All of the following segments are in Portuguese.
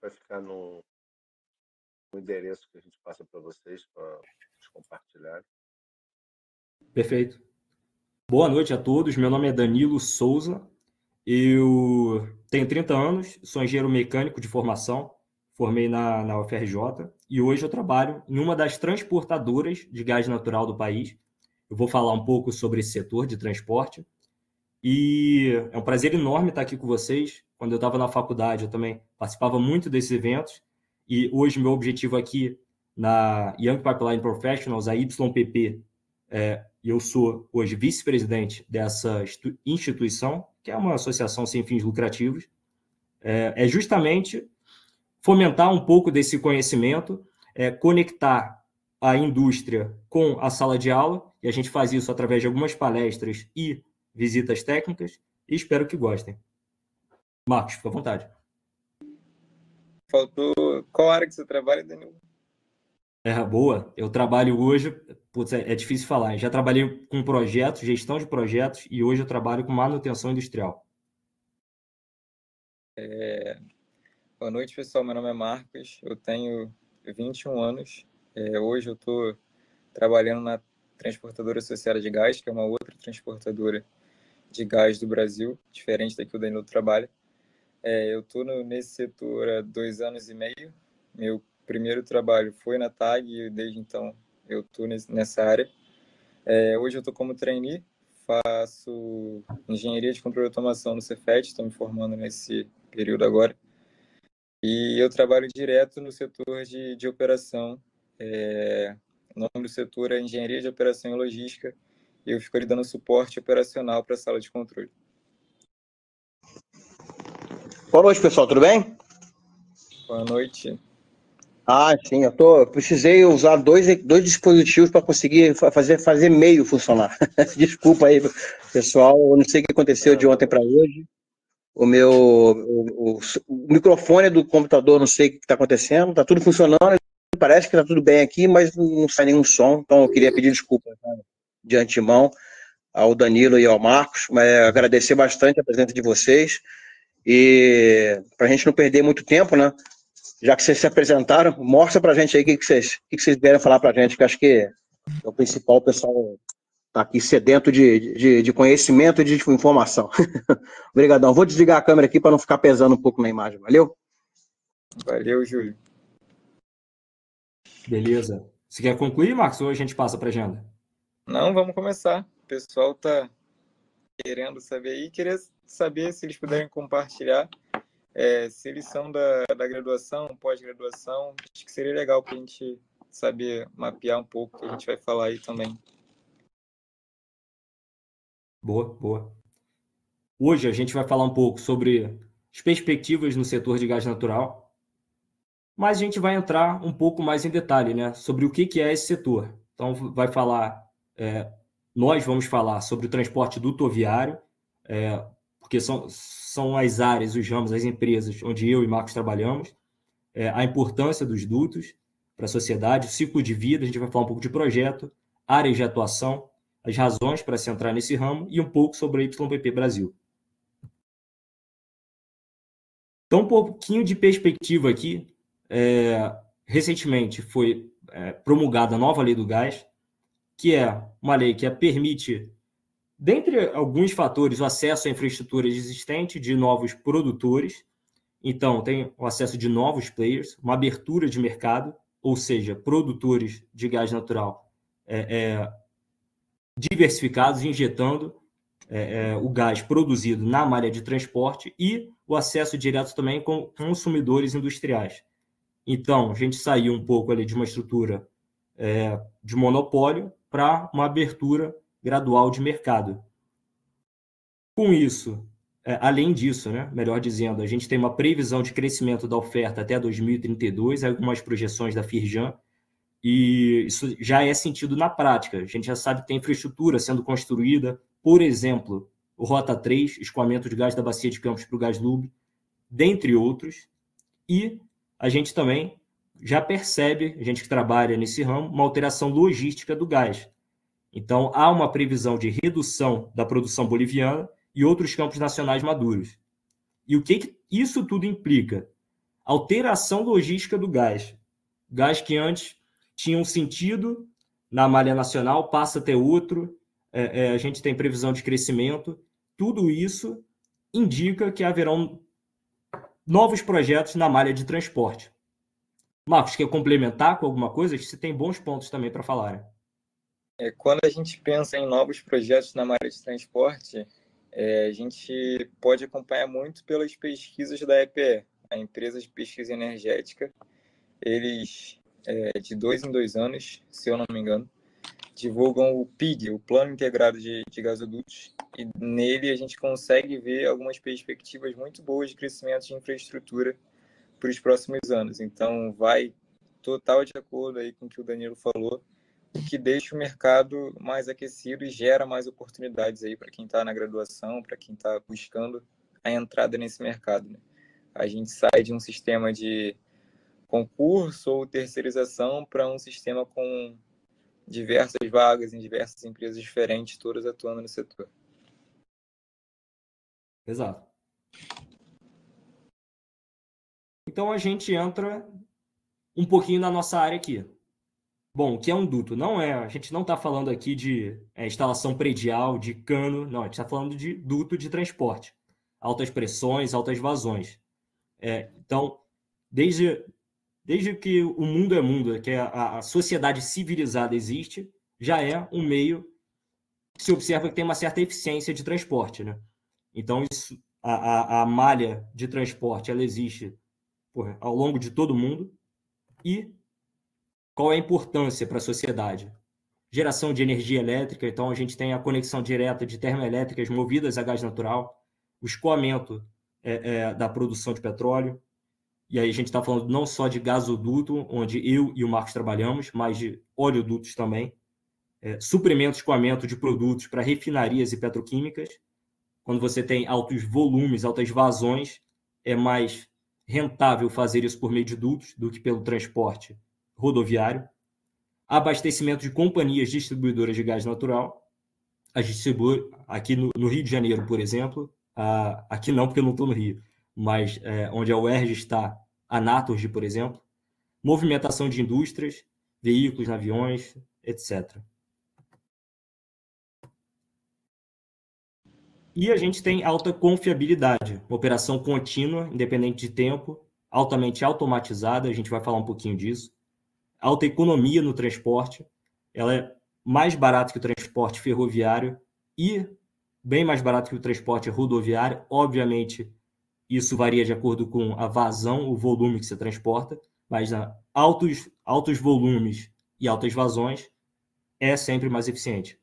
vai ficar no endereço que a gente passa para vocês, para compartilhar. Perfeito. Boa noite a todos. Meu nome é Danilo Souza. Eu tenho 30 anos, sou engenheiro mecânico de formação, formei na UFRJ e hoje eu trabalho em uma das transportadoras de gás natural do país. Eu vou falar um pouco sobre esse setor de transporte e é um prazer enorme estar aqui com vocês. Quando eu estava na faculdade, eu também participava muito desses eventos e hoje meu objetivo aqui na Young Pipeline Professionals, a YPP, eu sou hoje vice-presidente dessa instituição, que é uma associação sem fins lucrativos, é justamente fomentar um pouco desse conhecimento, conectar a indústria com a sala de aula, e a gente faz isso através de algumas palestras e visitas técnicas, e espero que gostem. Marcos, fica à vontade. Faltou... Qual área que você trabalha, Danilo? Boa. Eu trabalho hoje... Putz, é difícil falar. Já trabalhei com projetos, gestão de projetos, e hoje eu trabalho com manutenção industrial. Boa noite, pessoal. Meu nome é Marcos. Eu tenho 21 anos. Hoje eu estou trabalhando na Transportadora Associada de Gás, que é uma outra transportadora de gás do Brasil, diferente da que o Danilo trabalha. Eu estou nesse setor há 2 anos e meio. Meu primeiro trabalho foi na TAG e desde então eu estou nessa área. Hoje eu estou como trainee, faço engenharia de controle de automação no Cefet, estou me formando nesse período agora. E eu trabalho direto no setor de operação. O nome do setor é Engenharia de Operação e Logística, e eu fico ali dando suporte operacional para a sala de controle. Boa noite, pessoal, tudo bem? Boa noite. Sim, eu precisei usar dois dispositivos para conseguir fazer e-mail funcionar. Desculpa aí, pessoal, eu não sei o que aconteceu de ontem para hoje. O microfone do computador, não sei o que está acontecendo, está tudo funcionando, parece que está tudo bem aqui, mas não sai nenhum som, então eu queria pedir desculpa, tá, de antemão ao Danilo e ao Marcos, mas agradecer bastante a presença de vocês e para a gente não perder muito tempo, né? Já que vocês se apresentaram, mostra pra gente aí o que vocês vieram falar pra gente, que eu acho que é o principal, o pessoal tá aqui sedento de conhecimento e de informação. Obrigadão. Vou desligar a câmera aqui para não ficar pesando um pouco na imagem. Valeu? Valeu, Júlio. Beleza. Você quer concluir, Marcos, ou a gente passa para a agenda? Não, vamos começar. O pessoal tá querendo saber aí. Queria saber se eles puderem compartilhar se eles são da graduação, pós-graduação. Acho que seria legal para a gente saber mapear um pouco o que a gente vai falar aí também. Boa, boa. Hoje a gente vai falar um pouco sobre as perspectivas no setor de gás natural, mas a gente vai entrar um pouco mais em detalhe, né, sobre o que é esse setor. Então, nós vamos falar sobre o transporte dutoviário, porque são as áreas, os ramos, as empresas onde eu e Marcos trabalhamos, a importância dos dutos para a sociedade, o ciclo de vida, a gente vai falar um pouco de projeto, áreas de atuação, as razões para se entrar nesse ramo e um pouco sobre a YPP Brasil. Então, um pouquinho de perspectiva aqui. Recentemente foi promulgada a nova lei do gás, que é uma lei que permite, dentre alguns fatores, o acesso à infraestrutura existente de novos produtores. Então, tem o acesso de novos players, uma abertura de mercado, ou seja, produtores de gás natural diversificados, injetando o gás produzido na malha de transporte e o acesso direto também com consumidores industriais. Então, a gente saiu um pouco ali de uma estrutura de monopólio para uma abertura gradual de mercado. Com isso, além disso, né, melhor dizendo, a gente tem uma previsão de crescimento da oferta até 2032, algumas projeções da Firjan, e isso já é sentido na prática. A gente já sabe que tem infraestrutura sendo construída, por exemplo, o Rota 3, escoamento de gás da Bacia de Campos para o Gás Lube, dentre outros, e a gente também já percebe, a gente que trabalha nesse ramo, uma alteração logística do gás. Então, há uma previsão de redução da produção boliviana e outros campos nacionais maduros. E o que isso tudo implica? alteração logística do gás. Gás que antes tinha um sentido na malha nacional, passa a ter outro, a gente tem previsão de crescimento. Tudo isso indica que haverão novos projetos na malha de transporte. Marcos, quer complementar com alguma coisa? Você tem bons pontos também para falar, né? Quando a gente pensa em novos projetos na área de transporte, a gente pode acompanhar muito pelas pesquisas da EPE, a Empresa de Pesquisa Energética. Eles, de 2 em 2 anos, se eu não me engano, divulgam o PIG, o Plano Integrado de Gasodutos, e nele a gente consegue ver algumas perspectivas muito boas de crescimento de infraestrutura para os próximos anos. Então, vai total de acordo aí com o que o Danilo falou, o que deixa o mercado mais aquecido e gera mais oportunidades aí para quem está na graduação, para quem está buscando a entrada nesse mercado, né? A gente sai de um sistema de concurso ou terceirização para um sistema com diversas vagas em diversas empresas diferentes, todas atuando no setor. Exato. Então a gente entra um pouquinho na nossa área aqui. Bom, o que é um duto? A gente não está falando aqui de instalação predial, de cano, não, a gente está falando de duto de transporte. Altas pressões, altas vazões. Então, desde que o mundo é mundo, que a sociedade civilizada existe, já é um meio que se observa que tem uma certa eficiência de transporte, né? Então, a malha de transporte ela existe ao longo de todo o mundo. E qual é a importância para a sociedade? Geração de energia elétrica, então a gente tem a conexão direta de termoelétricas movidas a gás natural, o escoamento da produção de petróleo, e aí a gente está falando não só de gasoduto, onde eu e o Marcos trabalhamos, mas de oleodutos também, suprimento e escoamento de produtos para refinarias e petroquímicas. Quando você tem altos volumes, altas vazões, é mais rentável fazer isso por meio de dutos do que pelo transporte rodoviário. Abastecimento de companhias distribuidoras de gás natural. A gente distribui aqui no Rio de Janeiro, por exemplo, aqui não, porque eu não estou no Rio, mas onde a UERJ está, a Naturgy, por exemplo. Movimentação de indústrias, veículos, aviões, etc. E a gente tem alta confiabilidade, operação contínua, independente de tempo, altamente automatizada, a gente vai falar um pouquinho disso. Alta economia no transporte, ela é mais barata que o transporte ferroviário e bem mais barato que o transporte rodoviário. Obviamente, isso varia de acordo com a vazão, o volume que você transporta, mas altos volumes e altas vazões é sempre mais eficiente.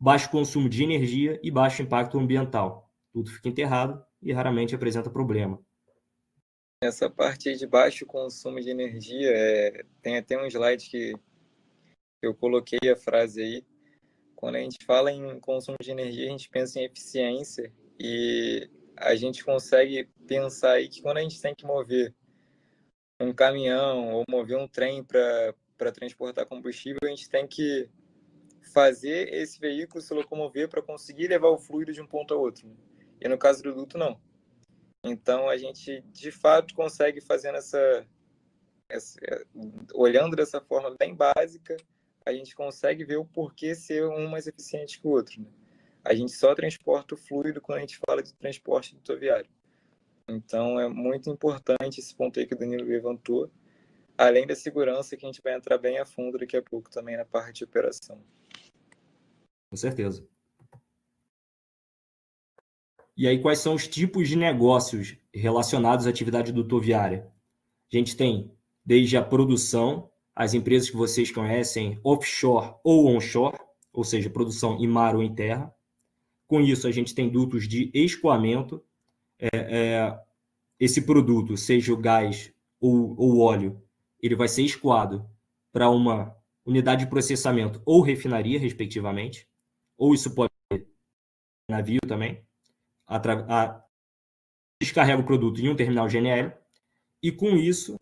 Baixo consumo de energia e baixo impacto ambiental. Tudo fica enterrado e raramente apresenta problema. Essa parte de baixo consumo de energia, tem até um slide que eu coloquei a frase aí. Quando a gente fala em consumo de energia, a gente pensa em eficiência e a gente consegue pensar aí que quando a gente tem que mover um caminhão ou mover um trem para transportar combustível, a gente tem que fazer esse veículo se locomover para conseguir levar o fluido de um ponto a outro. E no caso do duto, não. Então, a gente, de fato, consegue fazendo olhando dessa forma bem básica, a gente consegue ver o porquê ser um mais eficiente que o outro, né? A gente só transporta o fluido quando a gente fala de transporte rodoviário. Então, é muito importante esse ponto aí que o Danilo levantou, além da segurança, que a gente vai entrar bem a fundo daqui a pouco também na parte de operação. Com certeza. E aí, quais são os tipos de negócios relacionados à atividade dutoviária? A gente tem desde a produção, as empresas que vocês conhecem, offshore ou onshore, ou seja, produção em mar ou em terra. Com isso, a gente tem dutos de escoamento. Esse produto, seja o gás ou o óleo, ele vai ser escoado para uma unidade de processamento ou refinaria, respectivamente. Ou isso pode ser navio também. Descarrega o produto em um terminal GNL e com isso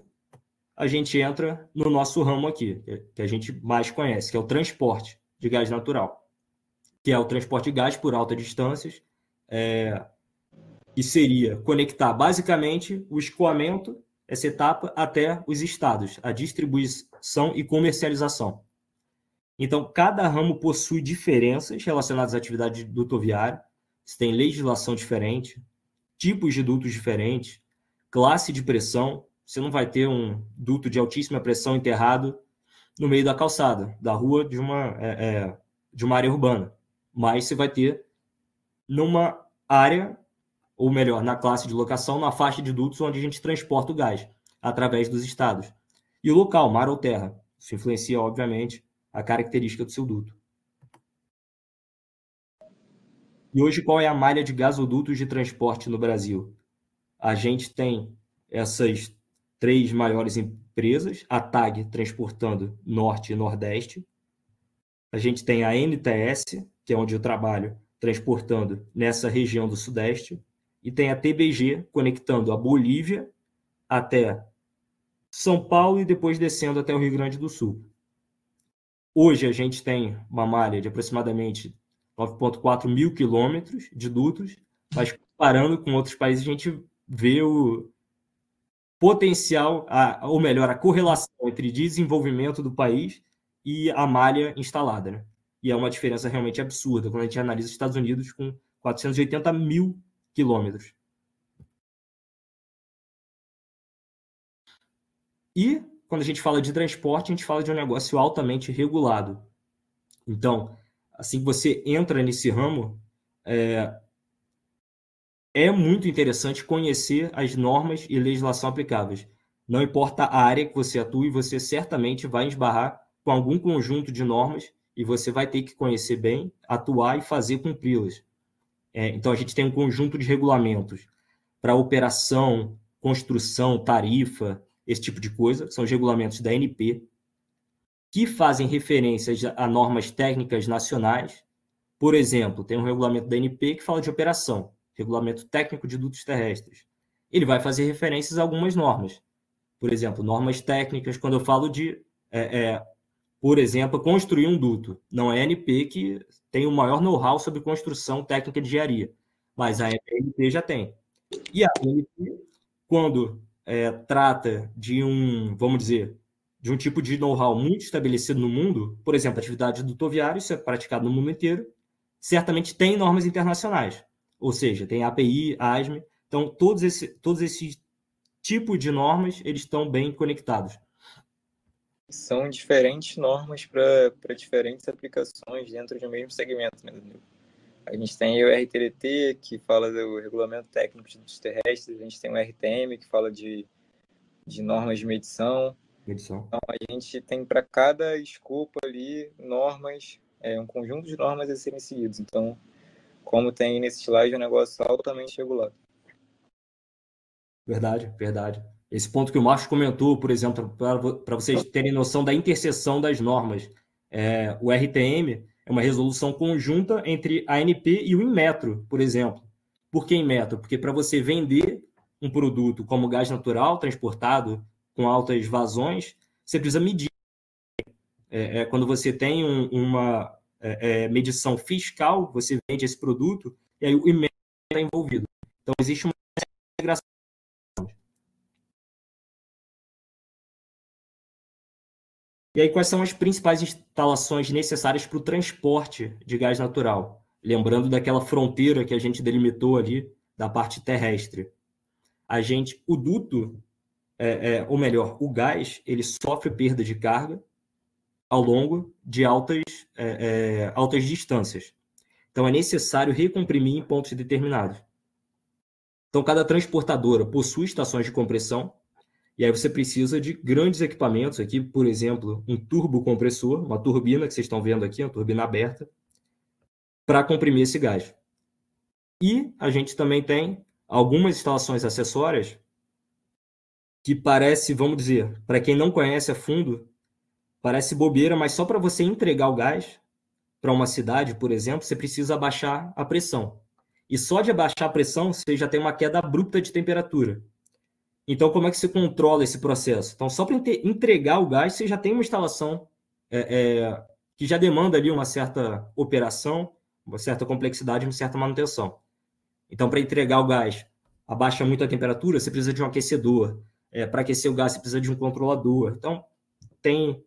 a gente entra no nosso ramo aqui, que a gente mais conhece, que é o transporte de gás natural, que é o transporte de gás por altas distâncias, e seria conectar basicamente o escoamento essa etapa até os estados, a distribuição e comercialização. Então, cada ramo possui diferenças relacionadas à atividade dutoviária, você tem legislação diferente, tipos de dutos diferentes, classe de pressão, você não vai ter um duto de altíssima pressão enterrado no meio da calçada, da rua de uma área urbana, mas você vai ter numa área, ou melhor, na classe de locação, na faixa de dutos onde a gente transporta o gás, através dos estados. E o local, mar ou terra, isso influencia, obviamente, a característica do seu duto. E hoje, qual é a malha de gasodutos de transporte no Brasil? A gente tem essas 3 maiores empresas, a TAG transportando Norte e Nordeste. A gente tem a NTS, que é onde eu trabalho, transportando nessa região do Sudeste. E tem a TBG conectando a Bolívia até São Paulo e depois descendo até o Rio Grande do Sul. Hoje a gente tem uma malha de aproximadamente 9.4 mil quilômetros de dutos, mas comparando com outros países a gente vê o potencial, ou melhor, a correlação entre desenvolvimento do país e a malha instalada, né? E é uma diferença realmente absurda quando a gente analisa os Estados Unidos com 480 mil quilômetros. E quando a gente fala de transporte, a gente fala de um negócio altamente regulado. Então, assim que você entra nesse ramo, é muito interessante conhecer as normas e legislação aplicáveis. Não importa a área que você atue, você certamente vai esbarrar com algum conjunto de normas e você vai ter que conhecer bem, atuar e fazer cumpri-las. Então, a gente tem um conjunto de regulamentos para operação, construção, tarifa, esse tipo de coisa, são os regulamentos da ANP, que fazem referências a normas técnicas nacionais. Por exemplo, tem um regulamento da ANP que fala de operação, Regulamento Técnico de Dutos Terrestres. Ele vai fazer referências a algumas normas. Por exemplo, normas técnicas, quando eu falo de, por exemplo, construir um duto. Não é a ANP que tem o maior know-how sobre construção técnica de engenharia, mas a ANP já tem. E a ANP, quando trata de vamos dizer, de um tipo de know-how muito estabelecido no mundo, por exemplo, atividade dutoviária, isso é praticado no mundo inteiro, certamente tem normas internacionais, ou seja, tem API, ASME, então todos esses tipos de normas, eles estão bem conectados. São diferentes normas para diferentes aplicações dentro de um mesmo segmento, né, Danilo? A gente tem o RTDT, que fala do Regulamento Técnico de Dutos Terrestres, a gente tem o RTM, que fala de normas de medição. Então, a gente tem para cada escopo ali normas, um conjunto de normas a serem seguidos. Então, como tem nesse slide, é um negócio altamente regulado. Verdade, verdade. Esse ponto que o Marcos comentou, por exemplo, para vocês terem noção da interseção das normas, o RTM é uma resolução conjunta entre a ANP e o Inmetro, por exemplo. Por que Inmetro? Porque para você vender um produto como gás natural transportado com altas vazões, você precisa medir. Quando você tem uma medição fiscal, você vende esse produto e aí o Inmetro está envolvido. Então, existe uma integração. E aí, quais são as principais instalações necessárias para o transporte de gás natural? Lembrando daquela fronteira que a gente delimitou ali, da parte terrestre. O duto, ou melhor, o gás, ele sofre perda de carga ao longo de altas distâncias. Então, é necessário recomprimir em pontos determinados. Então, cada transportadora possui estações de compressão, e aí você precisa de grandes equipamentos aqui, por exemplo, um turbocompressor, uma turbina que vocês estão vendo aqui, uma turbina aberta, para comprimir esse gás. E a gente também tem algumas instalações acessórias que parece, vamos dizer, para quem não conhece a fundo, parece bobeira, mas só para você entregar o gás para uma cidade, por exemplo, você precisa abaixar a pressão. E só de abaixar a pressão, você já tem uma queda abrupta de temperatura. Então, como é que você controla esse processo? Então, só para entregar o gás, você já tem uma instalação que já demanda ali uma certa operação, uma certa complexidade, uma certa manutenção. Então, para entregar o gás, abaixa muito a temperatura, você precisa de um aquecedor. Para aquecer o gás, você precisa de um controlador. Então, tem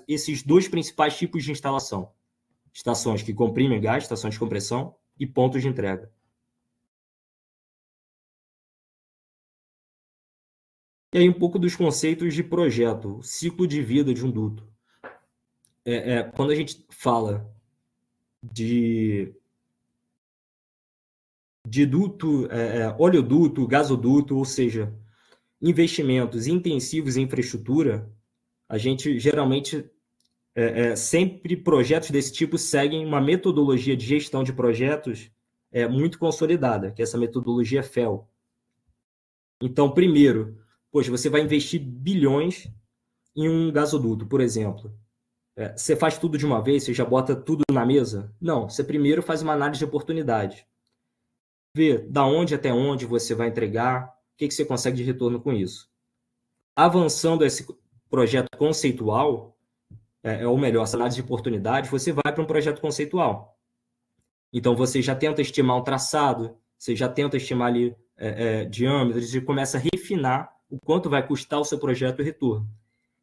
esses dois principais tipos de instalação. Estações que comprimem gás, estações de compressão, e pontos de entrega. E aí um pouco dos conceitos de projeto, o ciclo de vida de um duto. Quando a gente fala de duto, oleoduto, gasoduto, ou seja, investimentos intensivos em infraestrutura, a gente geralmente, sempre projetos desse tipo seguem uma metodologia de gestão de projetos muito consolidada, que é essa metodologia FEL. Então, primeiro, você vai investir bilhões em um gasoduto, por exemplo. Você faz tudo de uma vez, você já bota tudo na mesa? Não, você primeiro faz uma análise de oportunidade. Vê da onde até onde você vai entregar, o que você consegue de retorno com isso. Avançando esse projeto conceitual, ou melhor, essa análise de oportunidade, você vai para um projeto conceitual. Então, você já tenta estimar um traçado, você já tenta estimar ali diâmetros e começa a refinar o quanto vai custar o seu projeto e retorno.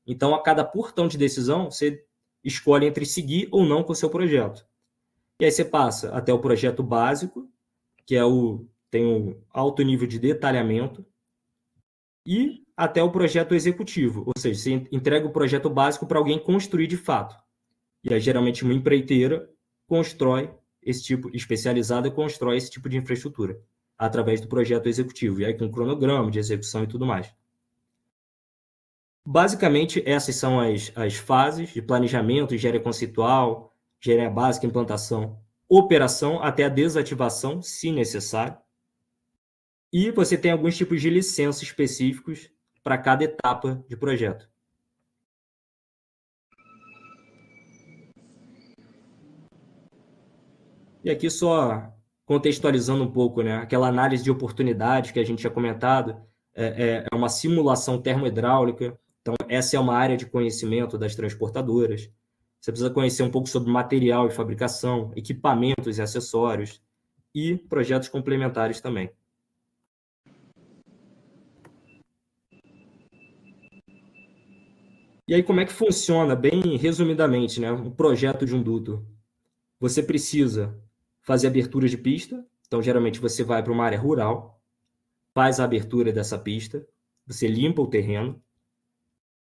Então, a cada portão de decisão, você escolhe entre seguir ou não com o seu projeto. E aí você passa até o projeto básico, que tem um alto nível de detalhamento, e até o projeto executivo, ou seja, você entrega o projeto básico para alguém construir de fato. E aí, geralmente, uma empreiteira constrói esse tipo, especializada, constrói esse tipo de infraestrutura, através do projeto executivo, e aí com cronograma de execução e tudo mais. Basicamente, essas são as fases de planejamento, engenharia conceitual, engenharia básica, implantação, operação, até a desativação, se necessário. E você tem alguns tipos de licenças específicos para cada etapa de projeto. E aqui só contextualizando um pouco, né? Aquela análise de oportunidade que a gente tinha comentado, é uma simulação termohidráulica. Então, essa é uma área de conhecimento das transportadoras. Você precisa conhecer um pouco sobre material e fabricação, equipamentos e acessórios, e projetos complementares também. E aí, como é que funciona, bem resumidamente, né, um projeto de um duto? Você precisa fazer abertura de pista. Então, geralmente, você vai para uma área rural, faz a abertura dessa pista, você limpa o terreno,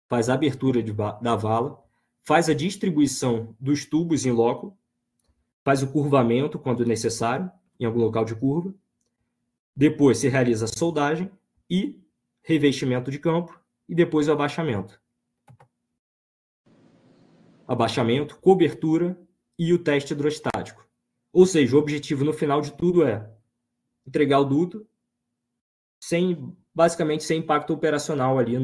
faz a abertura da vala, faz a distribuição dos tubos em loco, faz o curvamento quando necessário, em algum local de curva. Depois se realiza a soldagem e revestimento de campo, e depois o abaixamento. Abaixamento, cobertura e o teste hidrostático. Ou seja, o objetivo no final de tudo é entregar o duto basicamente sem impacto operacional ali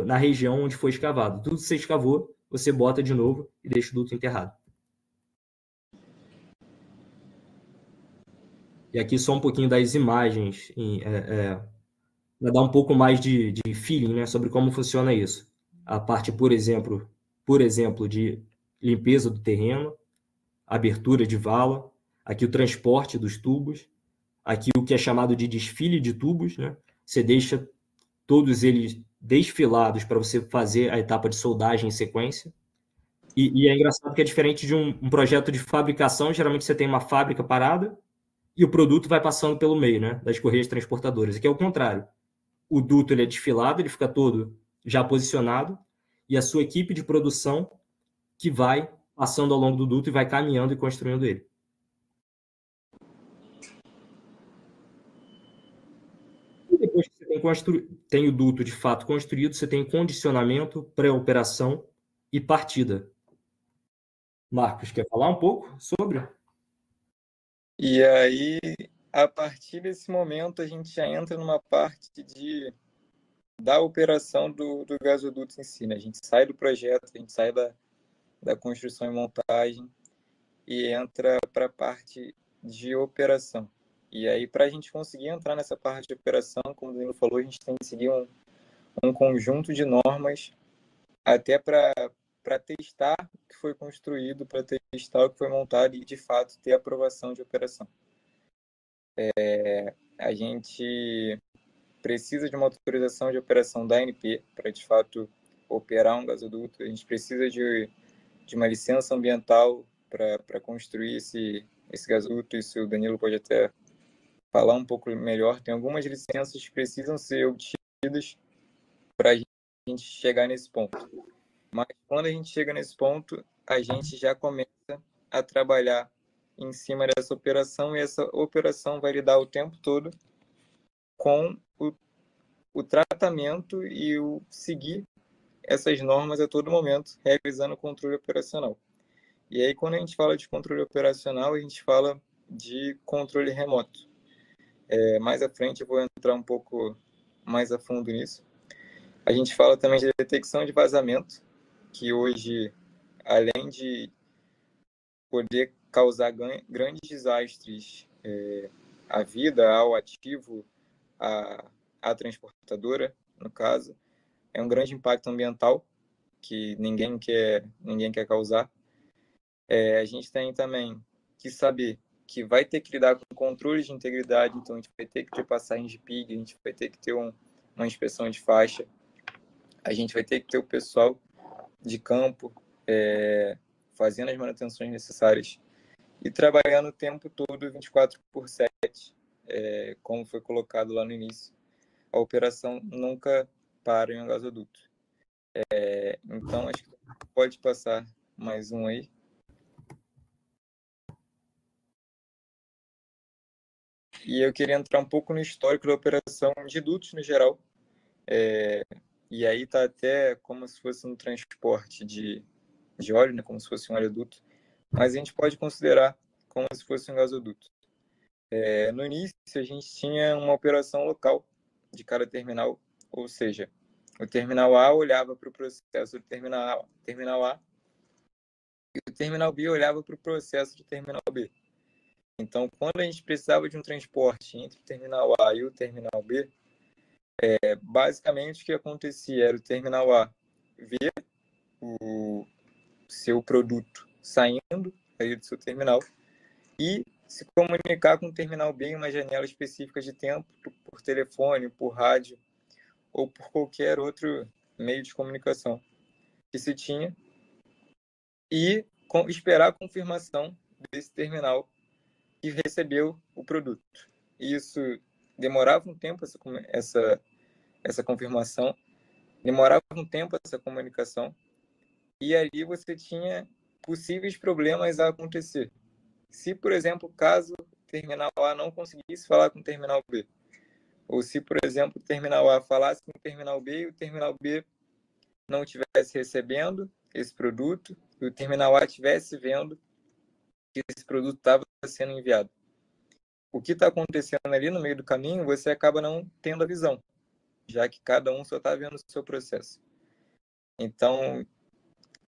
na região onde foi escavado. Tudo que você escavou, você bota de novo e deixa o duto enterrado. E aqui só um pouquinho das imagens, para dar um pouco mais de feeling, né, sobre como funciona isso. A parte, por exemplo, de limpeza do terreno, abertura de vala, aqui o transporte dos tubos, aqui o que é chamado de desfile de tubos, né? Você deixa todos eles desfilados para você fazer a etapa de soldagem em sequência. E é engraçado que é diferente de um projeto de fabricação, geralmente você tem uma fábrica parada e o produto vai passando pelo meio, né, das correias transportadoras. Aqui é o contrário. O duto ele é desfilado, ele fica todo já posicionado, e a sua equipe de produção que vai passando ao longo do duto e vai caminhando e construindo ele. E depois que você tem o duto de fato construído, você tem condicionamento, pré-operação e partida. Marcos, quer falar um pouco sobre? E aí, a partir desse momento, a gente já entra numa parte da operação do gasoduto em si, né? A gente sai do projeto, a gente sai da construção e montagem e entra para a parte de operação. E aí, para a gente conseguir entrar nessa parte de operação, como o Danilo falou, a gente tem que seguir um conjunto de normas até para testar o que foi construído, para testar o que foi montado e, de fato, ter aprovação de operação. A gente precisa de uma autorização de operação da ANP para, de fato, operar um gasoduto. A gente precisa de uma licença ambiental para construir esse gasoduto. Isso o Danilo pode até falar um pouco melhor. Tem algumas licenças que precisam ser obtidas para a gente chegar nesse ponto. Mas quando a gente chega nesse ponto, a gente já começa a trabalhar em cima dessa operação, e essa operação vai lidar o tempo todo com o tratamento e o seguir essas normas a todo momento, realizando o controle operacional. E aí, quando a gente fala de controle operacional, a gente fala de controle remoto. Mais à frente eu vou entrar um pouco mais a fundo nisso. A gente fala também de detecção de vazamento, que hoje, além de poder causar grandes desastres à vida, ao ativo, à transportadora, no caso, é um grande impacto ambiental que ninguém quer causar. A gente tem também que saber que vai ter que lidar com controle de integridade, então a gente vai ter que ter passagem de PIG, a gente vai ter que ter uma inspeção de faixa, a gente vai ter que ter o pessoal de campo fazendo as manutenções necessárias e trabalhando o tempo todo 24/7, como foi colocado lá no início. A operação nunca para em um gasoduto. Então, acho que pode passar mais um aí. E eu queria entrar um pouco no histórico da operação de dutos no geral. E aí está até como se fosse um transporte de óleo, né? Como se fosse um oleoduto. Mas a gente pode considerar como se fosse um gasoduto. No início, a gente tinha uma operação local de cada terminal, ou seja, o terminal A olhava para o processo do terminal A e o terminal B olhava para o processo do terminal B. Então, quando a gente precisava de um transporte entre o terminal A e o terminal B, basicamente o que acontecia era o terminal A ver o seu produto saindo aí do seu terminal e se comunicar com o terminal B em uma janela específica de tempo, por telefone, por rádio ou por qualquer outro meio de comunicação que se tinha, e esperar a confirmação desse terminal que recebeu o produto. Isso demorava um tempo, essa confirmação, demorava um tempo essa comunicação, e ali você tinha possíveis problemas a acontecer. Se, por exemplo, caso o terminal A não conseguisse falar com o terminal B, ou se, por exemplo, o terminal A falasse com o terminal B e o terminal B não estivesse recebendo esse produto e o terminal A estivesse vendo que esse produto estava sendo enviado. O que está acontecendo ali no meio do caminho, você acaba não tendo a visão, já que cada um só está vendo o seu processo. Então,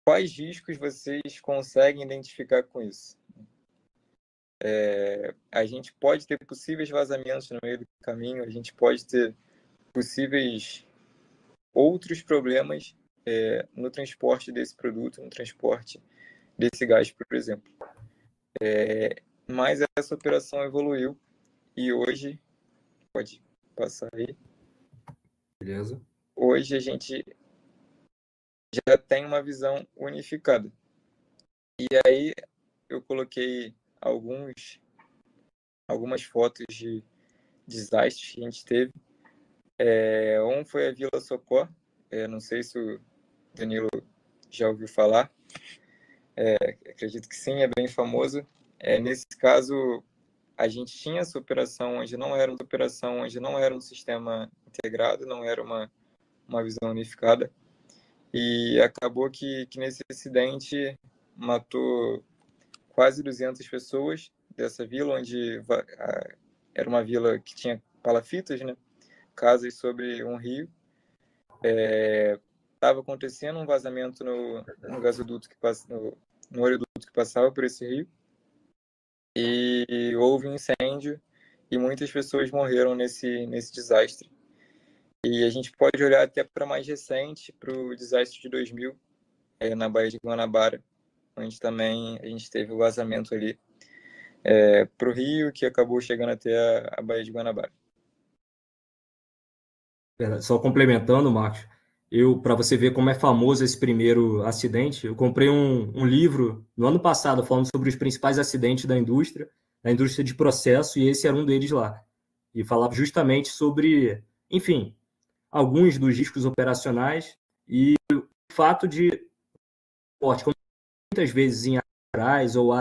quais riscos vocês conseguem identificar com isso? A gente pode ter possíveis vazamentos no meio do caminho, a gente pode ter possíveis outros problemas no transporte desse produto, no transporte desse gás, por exemplo. Mas essa operação evoluiu e hoje, pode passar aí. Beleza. Hoje a gente já tem uma visão unificada. E aí eu coloquei algumas fotos de desastres que a gente teve. Um foi a Vila Socó, não sei se o Danilo já ouviu falar. Acredito que sim, é bem famoso. Nesse caso, a gente tinha essa operação onde não era um sistema integrado, não era uma visão unificada. E acabou que nesse acidente matou quase 200 pessoas dessa vila, onde era uma vila que tinha palafitas, né? Casas sobre um rio. Estava acontecendo um vazamento no gasoduto que passa, no oleoduto que passava por esse rio, e houve um incêndio e muitas pessoas morreram nesse desastre. E a gente pode olhar até para mais recente, para o desastre de 2000, na Baía de Guanabara, onde também a gente teve o vazamento ali para o rio, que acabou chegando até a Baía de Guanabara. Só complementando, Marcos, para você ver como é famoso esse primeiro acidente, eu comprei um livro no ano passado falando sobre os principais acidentes da indústria de processo, e esse era um deles lá. E falava justamente sobre, enfim, alguns dos riscos operacionais e o fato de, como muitas vezes em áreas ou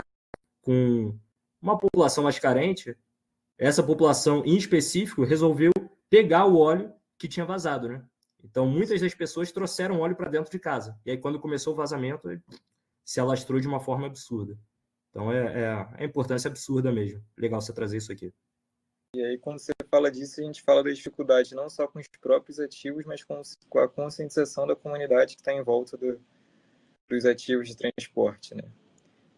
com uma população mais carente, essa população em específico resolveu pegar o óleo que tinha vazado, né? Então, muitas das pessoas trouxeram óleo para dentro de casa. E aí, quando começou o vazamento, se alastrou de uma forma absurda. Então, é importância absurda mesmo. Legal você trazer isso aqui. E aí, quando você fala disso, a gente fala da dificuldade não só com os próprios ativos, mas com a conscientização da comunidade que está em volta dos ativos de transporte, né?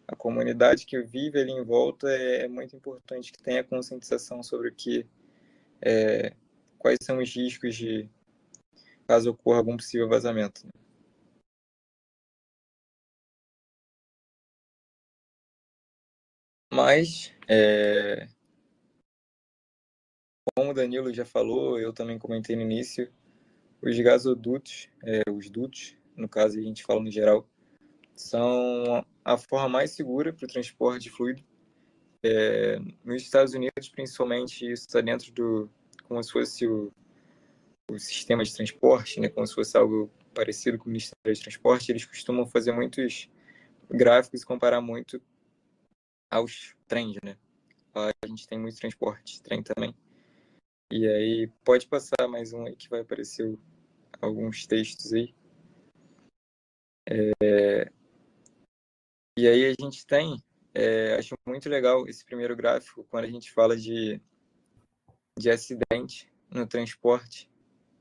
A comunidade que vive ali em volta é muito importante que tenha conscientização sobre o que quais são os riscos de caso ocorra algum possível vazamento. Mas, como o Danilo já falou, eu também comentei no início, os gasodutos, os dutos, no caso a gente fala no geral, são a forma mais segura para o transporte de fluido. Nos Estados Unidos, principalmente, isso está dentro como se fosse o sistema de transporte, né? Como se fosse algo parecido com o Ministério de Transporte. Eles costumam fazer muitos gráficos e comparar muito aos trens, né? A gente tem muito transporte, trem também. E aí, pode passar mais um aí que vai aparecer alguns textos aí. E aí a gente tem, acho muito legal esse primeiro gráfico, quando a gente fala de acidente no transporte.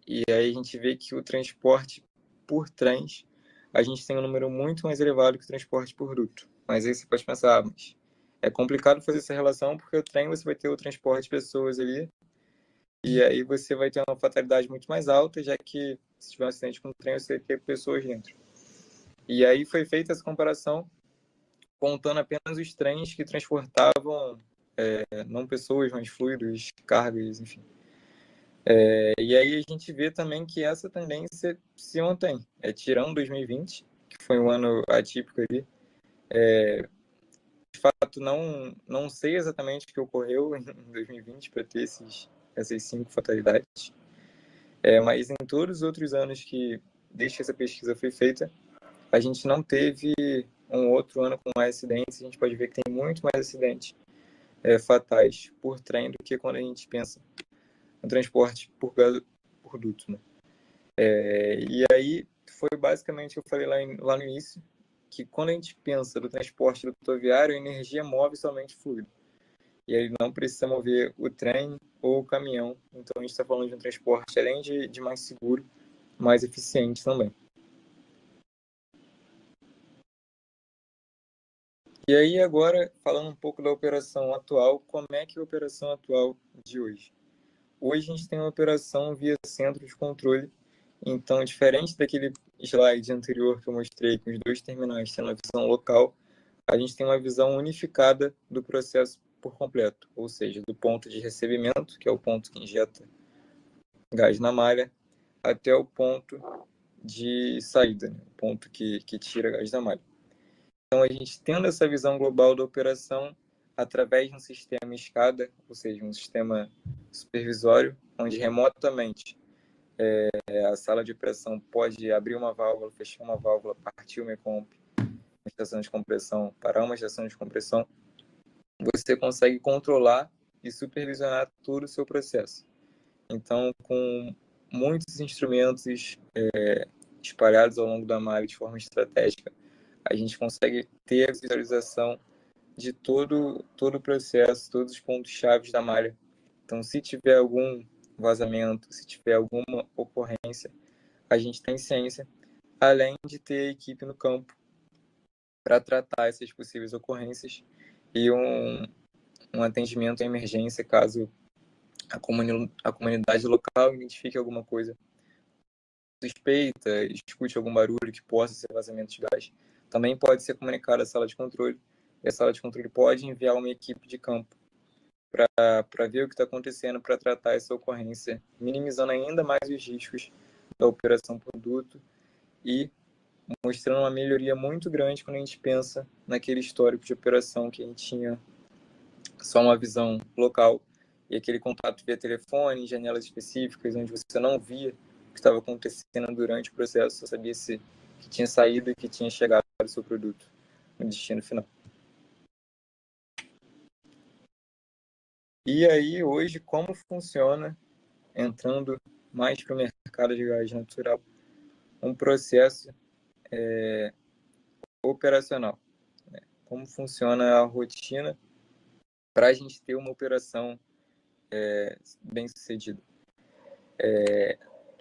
E aí a gente vê que o transporte por trens, a gente tem um número muito mais elevado que o transporte por duto. Mas aí você pode pensar, mas é complicado fazer essa relação, porque o trem você vai ter o transporte de pessoas ali, e aí você vai ter uma fatalidade muito mais alta, já que se tiver um acidente com o trem, você vai ter pessoas dentro. E aí foi feita essa comparação, contando apenas os trens que transportavam não pessoas, mas fluidos, cargas, enfim. E aí a gente vê também que essa tendência se mantém. Tirando 2020, que foi um ano atípico ali, de fato não sei exatamente o que ocorreu em 2020 para ter essas 5 fatalidades, mas em todos os outros anos desde que essa pesquisa foi feita, a gente não teve um outro ano com mais acidentes. A gente pode ver que tem muito mais acidentes fatais por trem do que quando a gente pensa no transporte por duto, né? E aí foi basicamente o que eu falei lá no início, que quando a gente pensa do transporte rodoviário, a energia move somente fluido. E aí não precisa mover o trem ou o caminhão. Então a gente está falando de um transporte, além de mais seguro, mais eficiente também. E aí agora, falando um pouco da operação atual, como é que é a operação atual de hoje? Hoje a gente tem uma operação via centro de controle. Então, diferente daquele slide anterior que eu mostrei, com os 2 terminais tendo uma visão local, a gente tem uma visão unificada do processo por completo, ou seja, do ponto de recebimento, que é o ponto que injeta gás na malha, até o ponto de saída, né? O ponto que tira gás da malha. Então, a gente tendo essa visão global da operação através de um sistema escada, ou seja, um sistema supervisório, onde remotamente a sala de operação pode abrir uma válvula, fechar uma válvula, partir uma ECOMP, uma estação de compressão, parar uma estação de compressão, você consegue controlar e supervisionar todo o seu processo. Então, com muitos instrumentos espalhados ao longo da malha de forma estratégica, a gente consegue ter a visualização de todo o processo, todos os pontos-chave da malha. Então, se tiver algum vazamento, se tiver alguma ocorrência, a gente tem ciência, além de ter equipe no campo para tratar essas possíveis ocorrências e um atendimento à emergência caso a comunidade local identifique alguma coisa suspeita, escute algum barulho que possa ser vazamento de gás. Também pode ser comunicado à sala de controle, e a sala de controle pode enviar uma equipe de campo para ver o que está acontecendo, para tratar essa ocorrência, minimizando ainda mais os riscos da operação produto e mostrando uma melhoria muito grande quando a gente pensa naquele histórico de operação que a gente tinha só uma visão local e aquele contato via telefone, em janelas específicas, onde você não via o que estava acontecendo durante o processo, só sabia se que tinha saído e que tinha chegado o seu produto no destino final. E aí, hoje, como funciona, entrando mais para o mercado de gás natural, um processo operacional, né? Como funciona a rotina para a gente ter uma operação bem sucedida.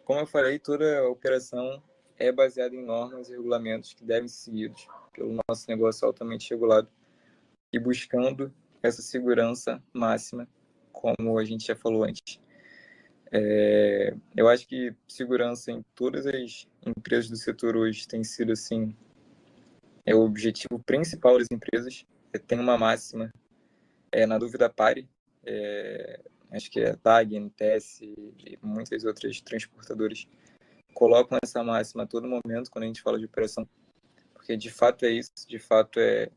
Como eu falei, toda operação é baseada em normas e regulamentos que devem ser seguidos pelo nosso negócio altamente regulado e buscando essa segurança máxima, como a gente já falou antes. Eu acho que segurança em todas as empresas do setor hoje tem sido assim, é o objetivo principal das empresas. Tem uma máxima, na dúvida pare, acho que é TAG, NTS e muitas outras transportadoras colocam essa máxima a todo momento quando a gente fala de operação, porque de fato é isso, de fato é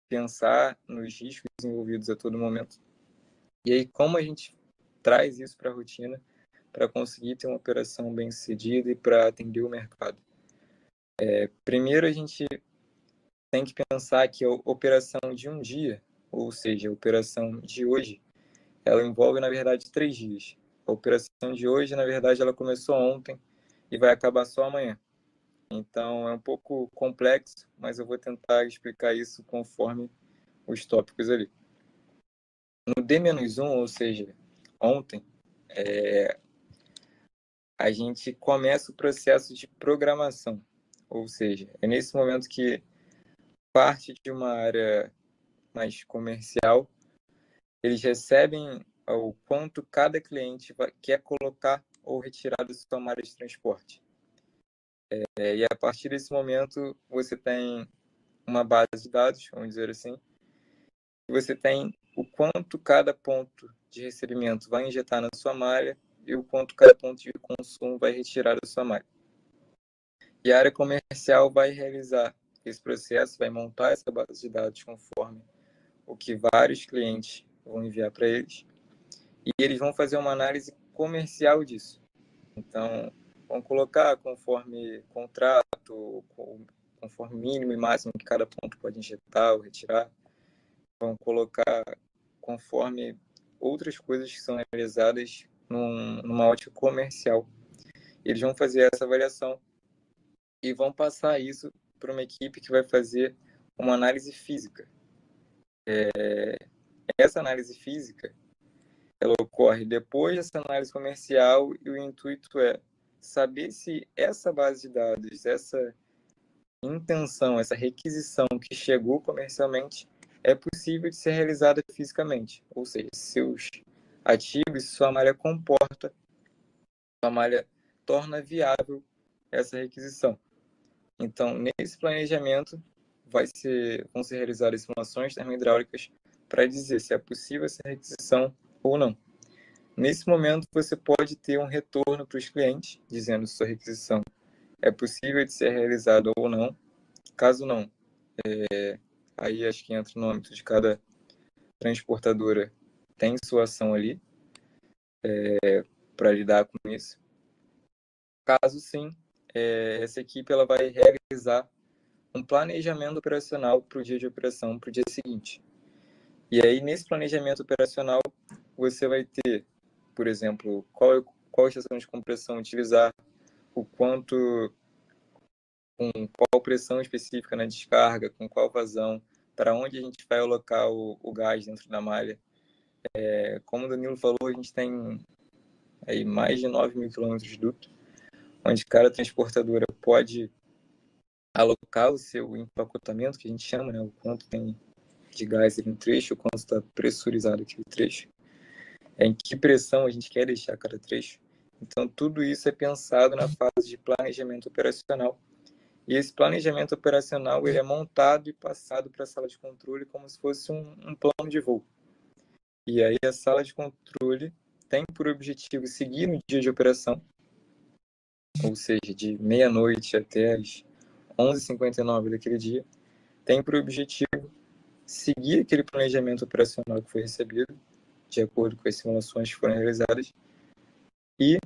pensar nos riscos envolvidos a todo momento. E aí, como a gente traz isso para a rotina para conseguir ter uma operação bem sucedida e para atender o mercado? Primeiro, a gente tem que pensar que a operação de um dia, ou seja, a operação de hoje, ela envolve, na verdade, 3 dias. A operação de hoje, na verdade, ela começou ontem e vai acabar só amanhã. Então, é um pouco complexo, mas eu vou tentar explicar isso conforme os tópicos ali. No D-1, ou seja, ontem, a gente começa o processo de programação. Ou seja, é nesse momento que parte de uma área mais comercial, eles recebem o quanto cada cliente quer colocar ou retirar da sua malha de transporte. E a partir desse momento, você tem uma base de dados, vamos dizer assim, e você tem o quanto cada ponto de recebimento vai injetar na sua malha e o quanto cada ponto de consumo vai retirar da sua malha. E a área comercial vai realizar esse processo, vai montar essa base de dados conforme o que vários clientes vão enviar para eles, e eles vão fazer uma análise comercial disso. Então, vão colocar conforme contrato, conforme mínimo e máximo que cada ponto pode injetar ou retirar, vão colocar conforme outras coisas que são realizadas numa ótica comercial. Eles vão fazer essa avaliação e vão passar isso para uma equipe que vai fazer uma análise física. Essa análise física, ela ocorre depois dessa análise comercial e o intuito é saber se essa base de dados, essa intenção, essa requisição que chegou comercialmente é possível de ser realizada fisicamente, ou seja, seus ativos, sua malha comporta, sua malha torna viável essa requisição. Então, nesse planejamento, vão ser realizadas simulações termohidráulicas para dizer se é possível essa requisição ou não. Nesse momento, você pode ter um retorno para os clientes, dizendo se sua requisição é possível de ser realizada ou não. Caso não, aí acho que entra no âmbito de cada transportadora, tem sua ação ali para lidar com isso. Caso sim, essa equipe ela vai realizar um planejamento operacional para o dia de operação, para o dia seguinte. E aí, nesse planejamento operacional, você vai ter, por exemplo, qual estação de compressão utilizar, o quanto, com qual pressão específica na descarga, com qual vazão, para onde a gente vai alocar o gás dentro da malha. Como o Danilo falou, a gente tem aí mais de 9.000 quilômetros de duto, onde cada transportadora pode alocar o seu empacotamento, que a gente chama, né, o quanto tem de gás em trecho, o quanto está pressurizado aquele trecho, em que pressão a gente quer deixar cada trecho. Então, tudo isso é pensado na fase de planejamento operacional. E esse planejamento operacional ele é montado e passado para a sala de controle como se fosse um plano de voo. E aí a sala de controle tem por objetivo seguir no dia de operação, ou seja, de meia-noite até as 11h59 daquele dia, tem por objetivo seguir aquele planejamento operacional que foi recebido, de acordo com as simulações que foram realizadas, e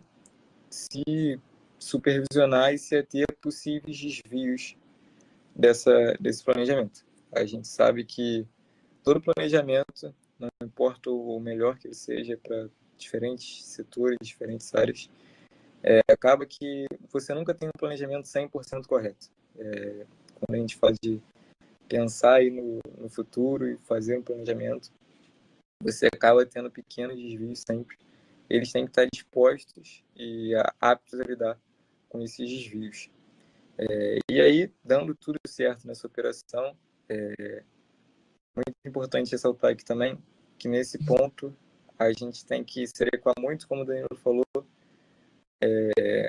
se supervisionar e se ater a possíveis desvios desse planejamento. A gente sabe que todo planejamento, não importa o melhor que ele seja para diferentes setores, diferentes áreas, acaba que você nunca tem um planejamento 100% correto. Quando a gente fala de pensar aí no futuro e fazer um planejamento, você acaba tendo pequenos desvios sempre. Eles têm que estar dispostos e aptos a lidar com esses desvios. E aí, dando tudo certo nessa operação, muito importante ressaltar aqui também que nesse ponto a gente tem que se adequar muito, como o Danilo falou,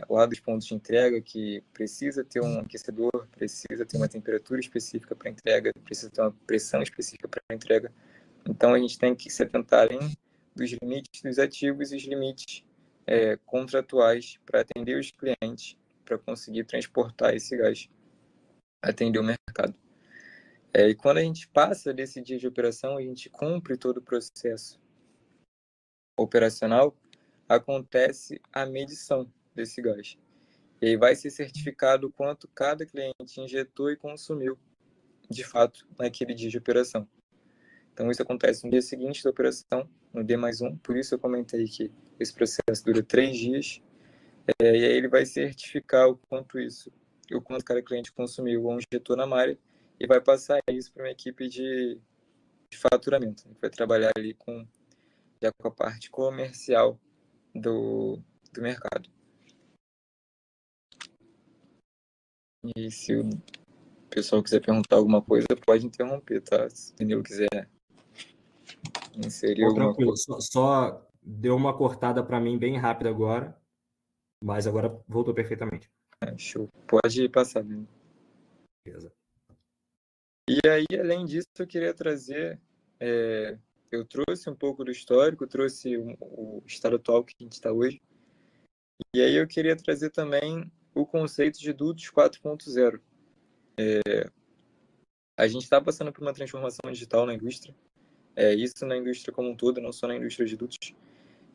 lá dos pontos de entrega, que precisa ter um aquecedor, precisa ter uma temperatura específica para entrega, precisa ter uma pressão específica para entrega. Então a gente tem que se atentar além dos limites dos ativos e os limites contratuais para atender os clientes, para conseguir transportar esse gás, atender o mercado. E quando a gente passa desse dia de operação, a gente cumpre todo o processo operacional, acontece a medição desse gás. E aí vai ser certificado o quanto cada cliente injetou e consumiu, de fato, naquele dia de operação. Então, isso acontece no dia seguinte da operação, no D+1. Por isso eu comentei que esse processo dura 3 dias. E aí ele vai certificar o quanto cada cliente consumiu ou injetou na malha, e vai passar isso para uma equipe de faturamento, que vai trabalhar ali já com a parte comercial do mercado. E se o pessoal quiser perguntar alguma coisa, pode interromper, tá? Se o Danilo quiser inserir alguma Tranquilo, coisa. só deu uma cortada para mim bem rápida agora, mas agora voltou perfeitamente. Show. Pode passar, Danilo. Beleza. E aí, além disso, eu queria trazer... eu trouxe um pouco do histórico, trouxe o estado atual que a gente está hoje. E aí eu queria trazer também o conceito de dutos 4.0. A gente está passando por uma transformação digital na indústria, isso na indústria como um todo, não só na indústria de dutos,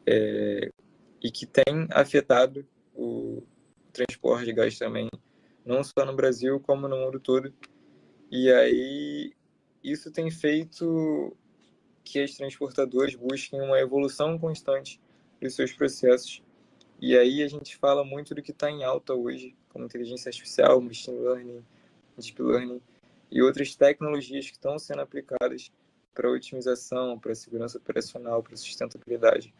e que tem afetado o transporte de gás também, não só no Brasil, como no mundo todo. E aí isso tem feito que as transportadoras busquem uma evolução constante dos seus processos. E aí a gente fala muito do que está em alta hoje, como inteligência artificial, machine learning, deep learning e outras tecnologias que estão sendo aplicadas para otimização, para segurança operacional, para sustentabilidade.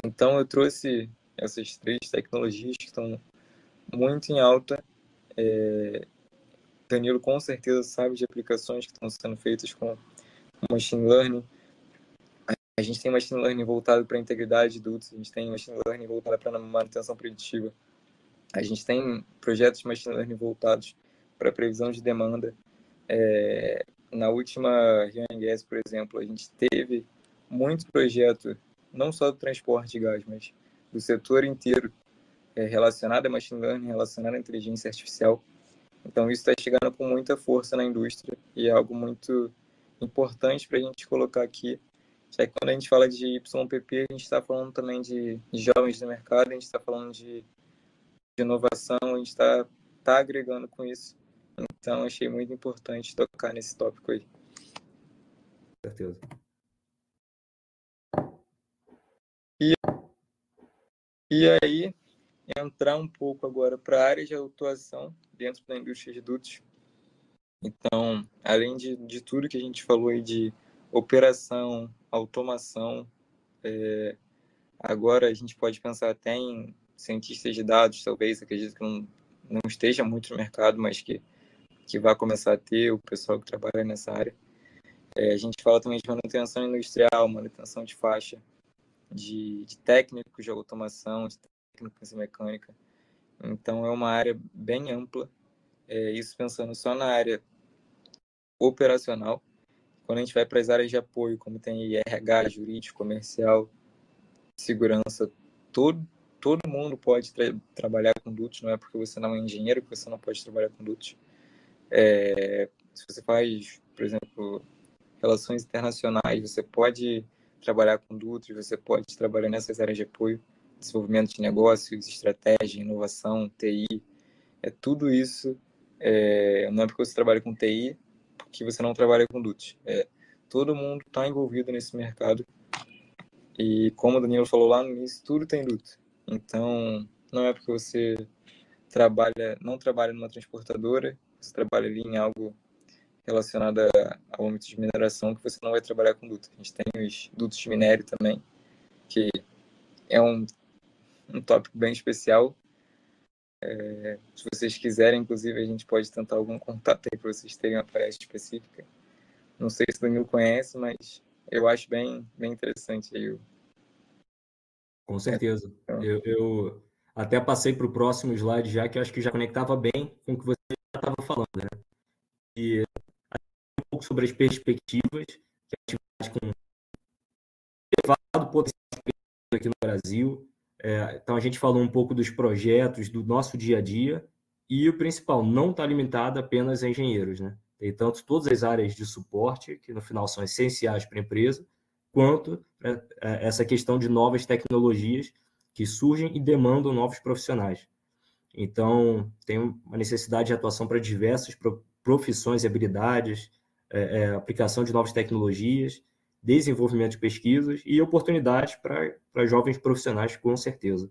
Então eu trouxe essas 3 tecnologias que estão muito em alta. Danilo com certeza sabe de aplicações que estão sendo feitas com machine learning. A gente tem machine learning voltado para a integridade de dutos, a gente tem machine learning voltado para a manutenção preditiva. A gente tem projetos de machine learning voltados para previsão de demanda. Na última Rio Gas, por exemplo, a gente teve muito projeto, não só do transporte de gás, mas do setor inteiro, relacionado a machine learning, relacionado à inteligência artificial. Então, isso está chegando com muita força na indústria e é algo muito importante para a gente colocar aqui. Já que quando a gente fala de YPP, a gente está falando também de jovens do mercado, a gente está falando de inovação, a gente está agregando com isso. Então, achei muito importante tocar nesse tópico aí. Com certeza. E aí, entrar um pouco agora para a área de atuação dentro da indústria de dutos. Então, além de tudo que a gente falou aí de operação, automação, agora a gente pode pensar até em cientistas de dados, talvez, acredito que não esteja muito no mercado, mas que vai começar a ter o pessoal que trabalha nessa área. A gente fala também de manutenção industrial, manutenção de faixa, de técnicos de automação, de técnicos em mecânica. Então, é uma área bem ampla, isso pensando só na área operacional. quando a gente vai para as áreas de apoio, como tem RH, jurídico, comercial, segurança, todo mundo pode trabalhar com dutos, não é porque você não é engenheiro que você não pode trabalhar com dutos. Se você faz, por exemplo, relações internacionais, você pode trabalhar com dutos, você pode trabalhar nessas áreas de apoio, desenvolvimento de negócios, estratégia, inovação, TI, tudo isso, não é porque você trabalha com TI que você não trabalha com dutos. Todo mundo está envolvido nesse mercado e, como o Danilo falou lá no início, tudo tem duto. Então, não é porque você não trabalha numa transportadora, você trabalha ali em algo relacionado ao âmbito de mineração, que você não vai trabalhar com duto. A gente tem os dutos de minério também, que é um tópico bem especial. Se vocês quiserem, inclusive, a gente pode tentar algum contato aí para vocês terem uma palestra específica. Não sei se o Danilo conhece, mas eu acho bem interessante aí. Com certeza. Eu até passei para o próximo slide já, que eu acho que já conectava bem com o que você já estava falando, né? E um pouco sobre as perspectivas que a atividade com elevado potencial aqui no Brasil. Então, a gente falou um pouco dos projetos, do nosso dia a dia, e o principal, não está limitado apenas a engenheiros, né? Tem tanto todas as áreas de suporte, que no final são essenciais para a empresa, quanto essa questão de novas tecnologias que surgem e demandam novos profissionais. Então, tem uma necessidade de atuação para diversas profissões e habilidades, aplicação de novas tecnologias, desenvolvimento de pesquisas e oportunidades para jovens profissionais, com certeza.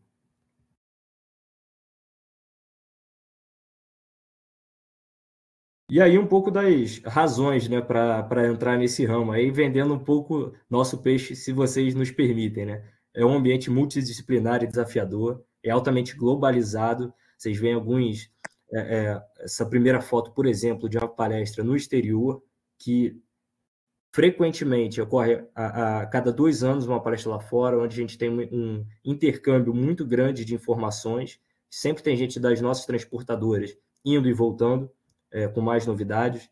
E aí um pouco das razões, né, para entrar nesse ramo, aí vendendo um pouco nosso peixe, se vocês nos permitem, né? É um ambiente multidisciplinar e desafiador, é altamente globalizado. Vocês veem essa primeira foto, por exemplo, de uma palestra no exterior, que frequentemente ocorre a cada 2 anos uma palestra lá fora, onde a gente tem um intercâmbio muito grande de informações. Sempre tem gente das nossas transportadoras indo e voltando, com mais novidades,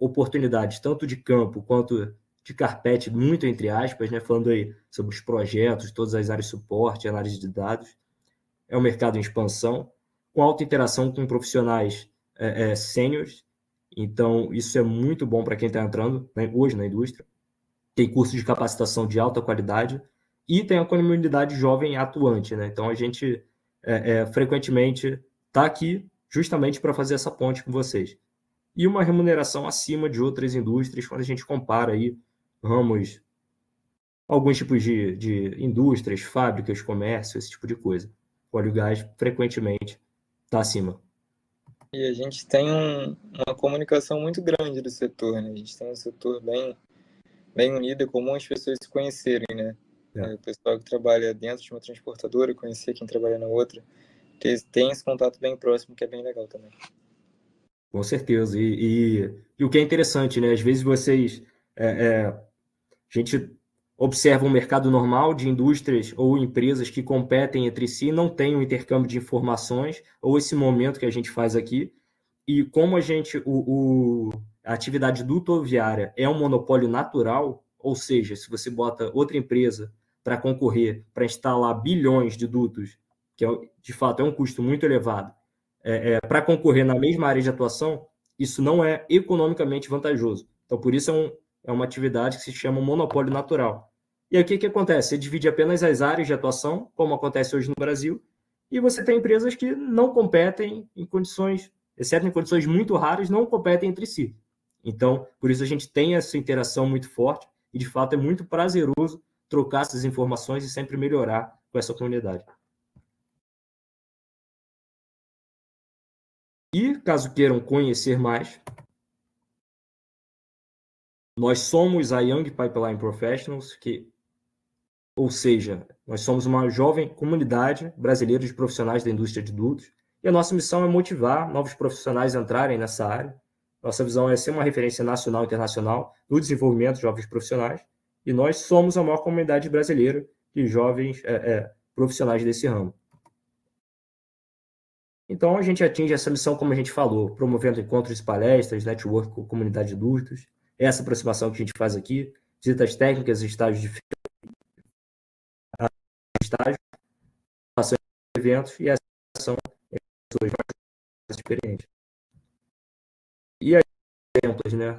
oportunidades tanto de campo quanto de carpete, muito entre aspas, né? Falando aí sobre os projetos, todas as áreas de suporte, análise de dados. É um mercado em expansão, com alta interação com profissionais sêniores. Então, isso é muito bom para quem está entrando, né, hoje na indústria. Tem cursos de capacitação de alta qualidade e tem a comunidade jovem atuante, né? Então, a gente frequentemente está aqui justamente para fazer essa ponte com vocês. E uma remuneração acima de outras indústrias, quando a gente compara aí ramos, alguns tipos de indústrias, fábricas, comércio, esse tipo de coisa. O óleo e gás, frequentemente, está acima. E a gente tem uma comunicação muito grande do setor, né? A gente tem um setor bem unido, é comum as pessoas se conhecerem, né? O pessoal que trabalha dentro de uma transportadora, conhecer quem trabalha na outra, tem esse contato bem próximo, que é bem legal também. Com certeza. E o que é interessante, né? Às vezes a gente observa um mercado normal de indústrias ou empresas que competem entre si, não tem um intercâmbio de informações, ou esse momento que a gente faz aqui. E como a atividade dutoviária é um monopólio natural, ou seja, se você bota outra empresa para concorrer, para instalar bilhões de dutos, que de fato é um custo muito elevado, para concorrer na mesma área de atuação, isso não é economicamente vantajoso. Então, por isso é uma atividade que se chama monopólio natural. E aí o que acontece? Você divide apenas as áreas de atuação, como acontece hoje no Brasil, e você tem empresas que não competem em condições, exceto em condições muito raras, não competem entre si. Então, por isso a gente tem essa interação muito forte e, de fato, é muito prazeroso trocar essas informações e sempre melhorar com essa comunidade. E, caso queiram conhecer mais, nós somos a Young Pipeline Professionals, ou seja, nós somos uma jovem comunidade brasileira de profissionais da indústria de dutos, e a nossa missão é motivar novos profissionais a entrarem nessa área. Nossa visão é ser uma referência nacional e internacional no desenvolvimento de jovens profissionais, e nós somos a maior comunidade brasileira de jovens profissionais desse ramo. Então, a gente atinge essa missão, como a gente falou, promovendo encontros e palestras, network com comunidade de dutos, essa aproximação que a gente faz aqui, visitas técnicas, estágios de estágio, participação em eventos e ação de pessoas mais experientes. E aí, exemplos, né?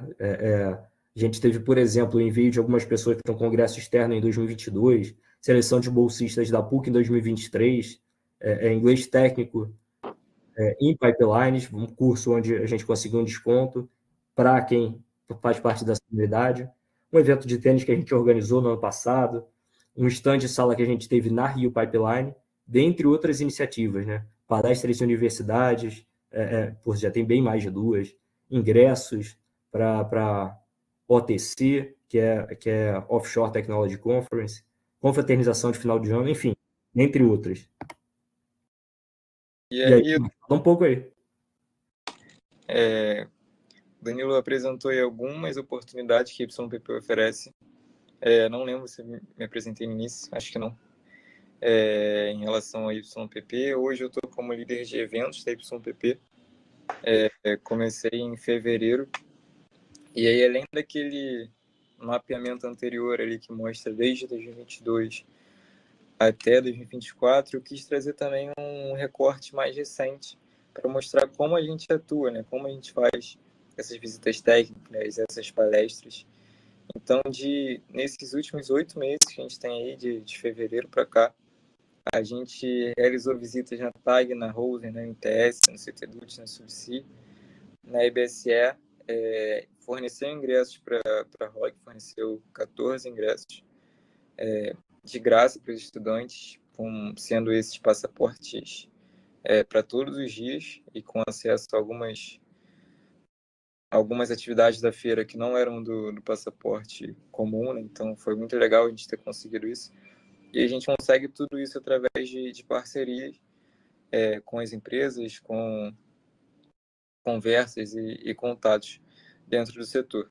A gente teve, por exemplo, o envio de algumas pessoas para um congresso externo em 2022, seleção de bolsistas da PUC em 2023, inglês técnico em pipelines, um curso onde a gente conseguiu um desconto para quem faz parte dessa comunidade, um evento de tênis que a gente organizou no ano passado, um stand de sala que a gente teve na Rio Pipeline, dentre outras iniciativas, né? Palestras em universidades, já tem bem mais de 2, ingressos para OTC, que é Offshore Technology Conference, confraternização de final de ano, enfim, entre outras. E aí, fala um pouco aí. Danilo apresentou aí algumas oportunidades que a YPP oferece. Não lembro se me apresentei no início, acho que não. Em relação à YPP, hoje eu estou como líder de eventos da YPP. Comecei em fevereiro. E aí, além daquele mapeamento anterior ali que mostra desde 2022 até 2024, eu quis trazer também um recorte mais recente para mostrar como a gente atua, né? Como a gente faz essas visitas técnicas, essas palestras. Então, nesses últimos 8 meses que a gente tem aí, de fevereiro para cá, a gente realizou visitas na TAG, na Rosen, na MTS, no CTDUT, na Subsea, na IBSE, forneceu ingressos para a ROG, forneceu 14 ingressos de graça para os estudantes, sendo esses passaportes para todos os dias e com acesso a algumas atividades da feira que não eram do passaporte comum, né? Então foi muito legal a gente ter conseguido isso. E a gente consegue tudo isso através de parcerias com as empresas, com conversas e contatos dentro do setor.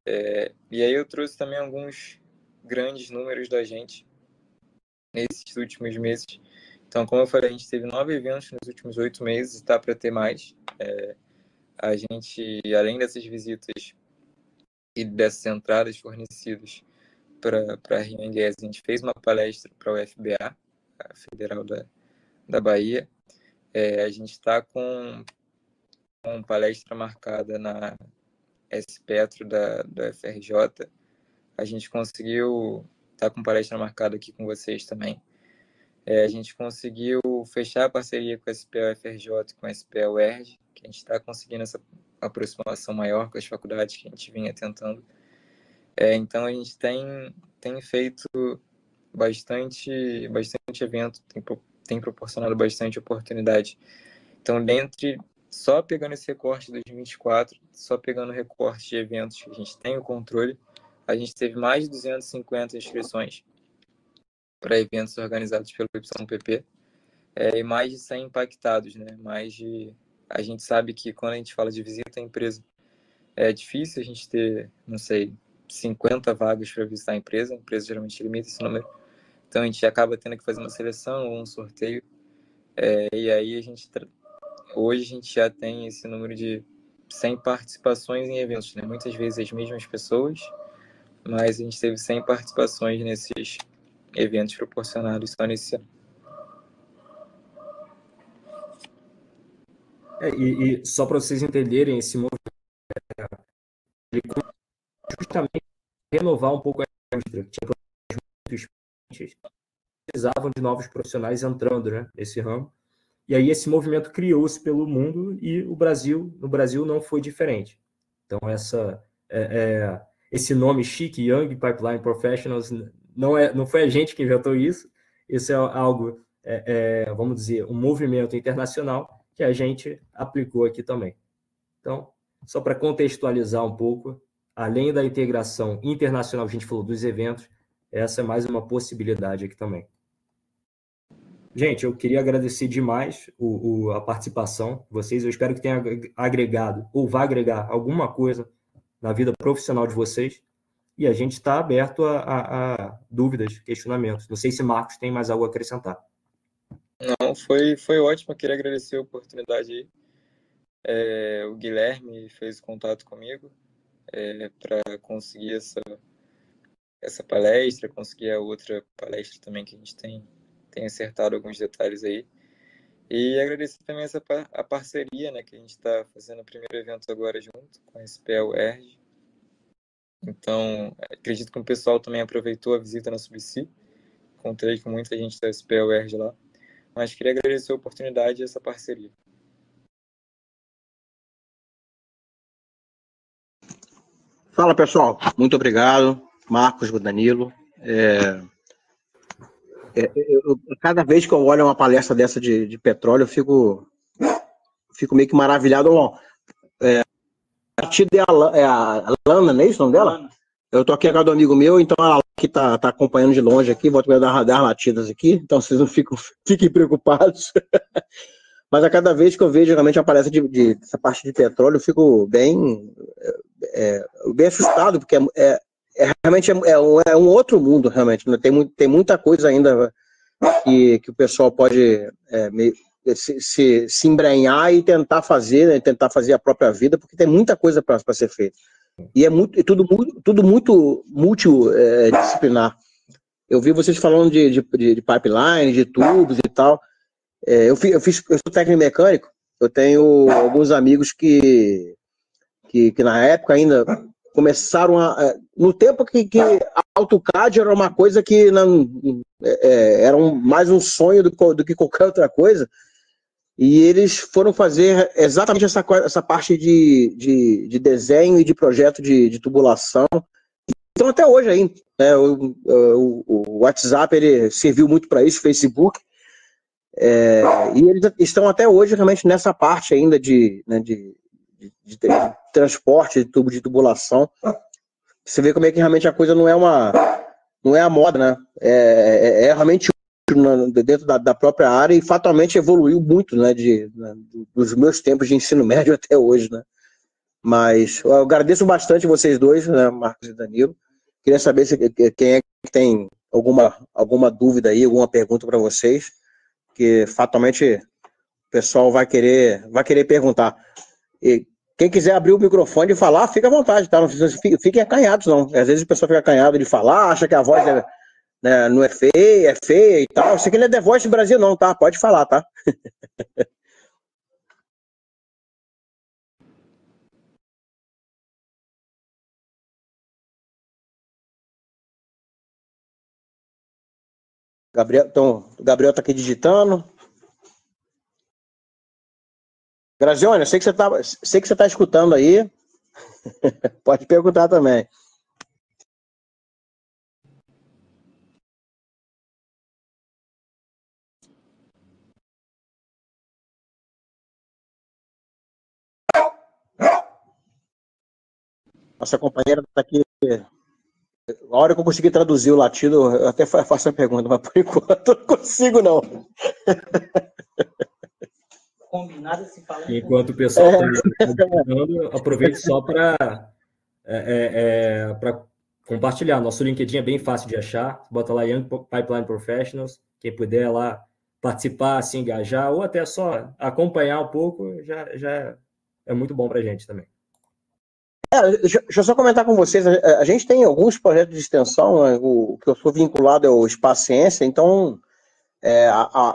E aí eu trouxe também alguns grandes números da gente nesses últimos meses. Então, como eu falei, a gente teve 9 eventos nos últimos 8 meses e está para ter mais. A gente, além dessas visitas e dessas entradas fornecidas para a RNGS, a gente fez uma palestra para a UFBA, a Federal da Bahia. A gente está com palestra marcada na S-Petro da FRJ. A gente conseguiu estar com palestra marcada aqui com vocês também. A gente conseguiu fechar a parceria com a SPE-UFRJ e com a SPE-UERJ, que a gente está conseguindo essa aproximação maior com as faculdades que a gente vinha tentando. Então, a gente tem feito bastante evento, tem proporcionado bastante oportunidade. Então, só pegando esse recorte de 2024, só pegando o recorte de eventos que a gente tem o controle, a gente teve mais de 250 inscrições para eventos organizados pelo YPP e mais de 100 impactados, né? A gente sabe que quando a gente fala de visita à empresa, é difícil a gente ter, não sei, 50 vagas para visitar a empresa geralmente limita esse número, então a gente acaba tendo que fazer uma seleção ou um sorteio, e aí hoje a gente já tem esse número de 100 participações em eventos, né? Muitas vezes as mesmas pessoas, mas a gente teve 100 participações nesses eventos proporcionados só nesse ano. E só para vocês entenderem, esse movimento justamente renovar um pouco a indústria. Tinha muitos clientes que precisavam de novos profissionais entrando, né, nesse ramo. E aí esse movimento criou-se pelo mundo e no Brasil não foi diferente. Então esse nome chique, Young Pipeline Professionals, não foi a gente que inventou isso. Isso é algo, vamos dizer, um movimento internacional que a gente aplicou aqui também. Então, só para contextualizar um pouco, além da integração internacional, a gente falou dos eventos, essa é mais uma possibilidade aqui também. Gente, eu queria agradecer demais a participação de vocês. Eu espero que tenha agregado ou vá agregar alguma coisa na vida profissional de vocês. E a gente está aberto a dúvidas, questionamentos. Não sei se Marcos tem mais algo a acrescentar. Não, foi ótimo. Eu queria agradecer a oportunidade aí. O Guilherme fez contato comigo. para conseguir essa palestra, conseguir a outra palestra também que a gente tem acertado alguns detalhes aí. E agradecer também a parceria, né, que a gente está fazendo o primeiro evento agora junto com a SPEL ERJ. Então, acredito que o pessoal também aproveitou a visita na Subsea. Encontrei com muita gente da SPEL ERJ lá. Mas queria agradecer a oportunidade e essa parceria. Fala, pessoal. Muito obrigado. Marcos, Danilo. Cada vez que eu olho uma palestra dessa de petróleo, eu fico meio que maravilhado. Bom, a partida é a Lana, não é isso o nome dela? Lana. Eu tô aqui agora do amigo meu, então ela que tá acompanhando de longe aqui, vou dar latidas aqui, então vocês não fiquem preocupados. Mas a cada vez que eu vejo realmente a palestra dessa parte de petróleo, eu fico bem assustado, porque realmente é um outro mundo, realmente. Tem muita coisa ainda que o pessoal pode se embrenhar e tentar fazer, né, tentar fazer a própria vida, porque tem muita coisa para ser feita. E é tudo muito multidisciplinar. Eu vi vocês falando de pipeline, de tubos e tal. Eu sou técnico mecânico, eu tenho alguns amigos que na época ainda começaram no tempo que AutoCAD era uma coisa que era mais um sonho do que qualquer outra coisa, e eles foram fazer exatamente essa parte de desenho e de projeto de tubulação. Então até hoje aí, né, o WhatsApp ele serviu muito para isso, Facebook, e eles estão até hoje realmente nessa parte ainda de transporte, de tubulação. Você vê como é que realmente a coisa não é a moda, né? É realmente dentro da própria área, e fatalmente evoluiu muito, né, dos meus tempos de ensino médio até hoje, né? Mas eu agradeço bastante vocês dois, né, Marcos e Danilo. Queria saber quem é que tem alguma dúvida aí, alguma pergunta para vocês, que fatalmente o pessoal vai querer perguntar. E quem quiser abrir o microfone e falar, fica à vontade, tá? Não fiquem acanhados, não. Às vezes o pessoal fica acanhado de falar, acha que a voz não é feia e tal. Isso aqui não é The Voice do Brasil, não, tá? Pode falar, tá? O Gabriel tá aqui digitando. Grazione, eu sei que você tá escutando aí. Pode perguntar também. Nossa companheira está aqui. A hora que eu conseguir traduzir o latido, eu até faço a pergunta, mas por enquanto eu não consigo, não. Combinado se falar. Enquanto o pessoal está falando, aproveite só para compartilhar. Nosso LinkedIn é bem fácil de achar. Bota lá Young Pipeline Professionals. Quem puder lá participar, se engajar, ou até só acompanhar um pouco, já é muito bom para a gente também. Deixa eu só comentar com vocês. A gente tem alguns projetos de extensão, né? O que eu sou vinculado é o Espaço Ciência, então,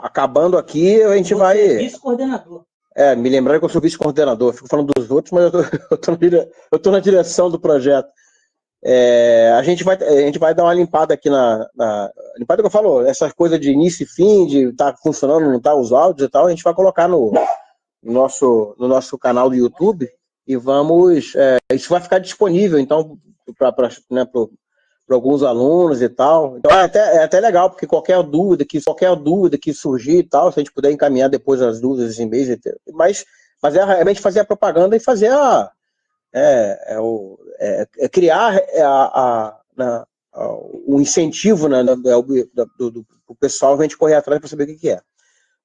acabando aqui, a gente vai... Vice-coordenador. Me lembraram que eu sou vice-coordenador. Fico falando dos outros, mas eu tô na direção do projeto. A gente vai dar uma limpada aqui limpada que eu falo, essas coisas de início e fim, de tá funcionando, não tá, os áudios e tal, a gente vai colocar no nosso canal do YouTube. E isso vai ficar disponível, então, para alguns alunos e tal. Então é até legal, porque qualquer dúvida que surgir e tal, se a gente puder encaminhar depois as dúvidas em e-mails, mas é realmente fazer a propaganda e fazer criar o incentivo, né, do pessoal a gente correr atrás para saber o que é.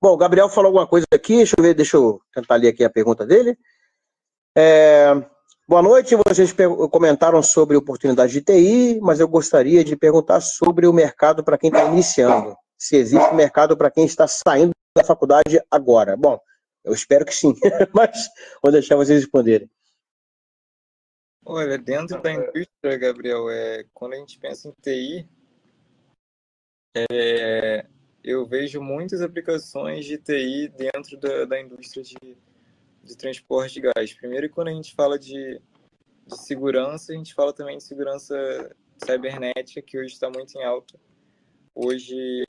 Bom, o Gabriel falou alguma coisa aqui, deixa eu tentar ler aqui a pergunta dele. Boa noite, vocês comentaram sobre oportunidade de TI, mas eu gostaria de perguntar sobre o mercado para quem está iniciando. Se existe mercado para quem está saindo da faculdade agora. Bom, eu espero que sim, mas vou deixar vocês responderem. Olha, dentro da indústria, Gabriel, quando a gente pensa em TI, eu vejo muitas aplicações de TI dentro da indústria de transporte de gás. Primeiro, quando a gente fala de segurança, a gente fala também de segurança cibernética, que hoje está muito em alta. Hoje,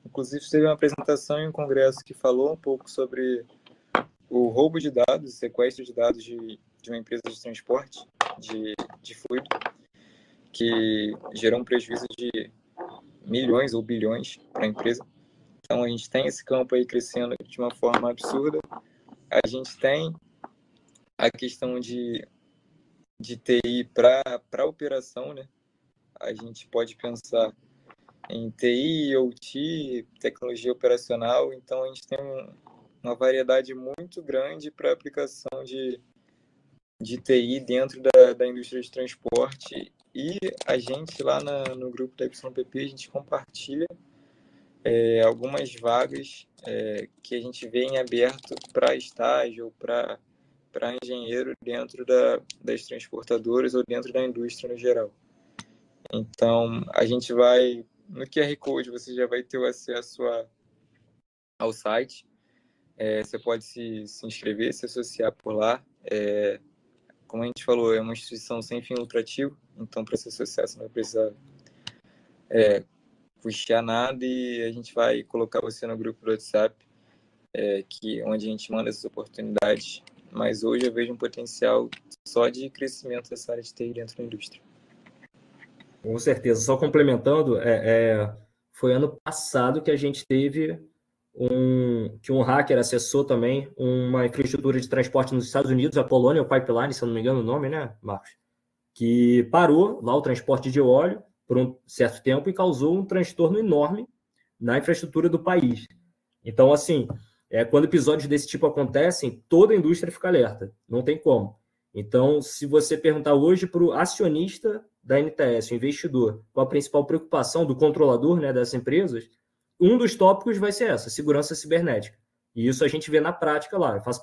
inclusive, teve uma apresentação em um congresso que falou um pouco sobre o roubo de dados, sequestro de dados de uma empresa de transporte de fluido, que gerou um prejuízo de milhões ou bilhões para a empresa. Então, a gente tem esse campo aí crescendo de uma forma absurda. A gente tem a questão de TI para operação, né? A gente pode pensar em TI, OT, tecnologia operacional. Então, a gente tem uma variedade muito grande para aplicação de TI dentro da indústria de transporte. E a gente lá no grupo da YPP, a gente compartilha algumas vagas que a gente vê em aberto para estágio ou para engenheiro dentro das transportadoras ou dentro da indústria no geral. Então, a gente vai, no QR Code, você já vai ter o acesso ao site. Você pode se inscrever, se associar por lá. Como a gente falou, é uma instituição sem fim lucrativo, então para se associar você não vai precisar custear nada, e a gente vai colocar você no grupo do WhatsApp, onde a gente manda essas oportunidades. Mas hoje eu vejo um potencial só de crescimento dessa área de TI dentro da indústria. Com certeza. Só complementando, foi ano passado que a gente teve que um hacker acessou também uma infraestrutura de transporte nos Estados Unidos, a Colonial Pipeline, se eu não me engano o nome, né, Marcos? Que parou lá o transporte de óleo por um certo tempo e causou um transtorno enorme na infraestrutura do país. Então, assim, quando episódios desse tipo acontecem, toda a indústria fica alerta, não tem como. Então, se você perguntar hoje para o acionista da NTS, o investidor, qual a principal preocupação do controlador, né, dessas empresas, um dos tópicos vai ser essa, segurança cibernética. E isso a gente vê na prática lá. Eu faço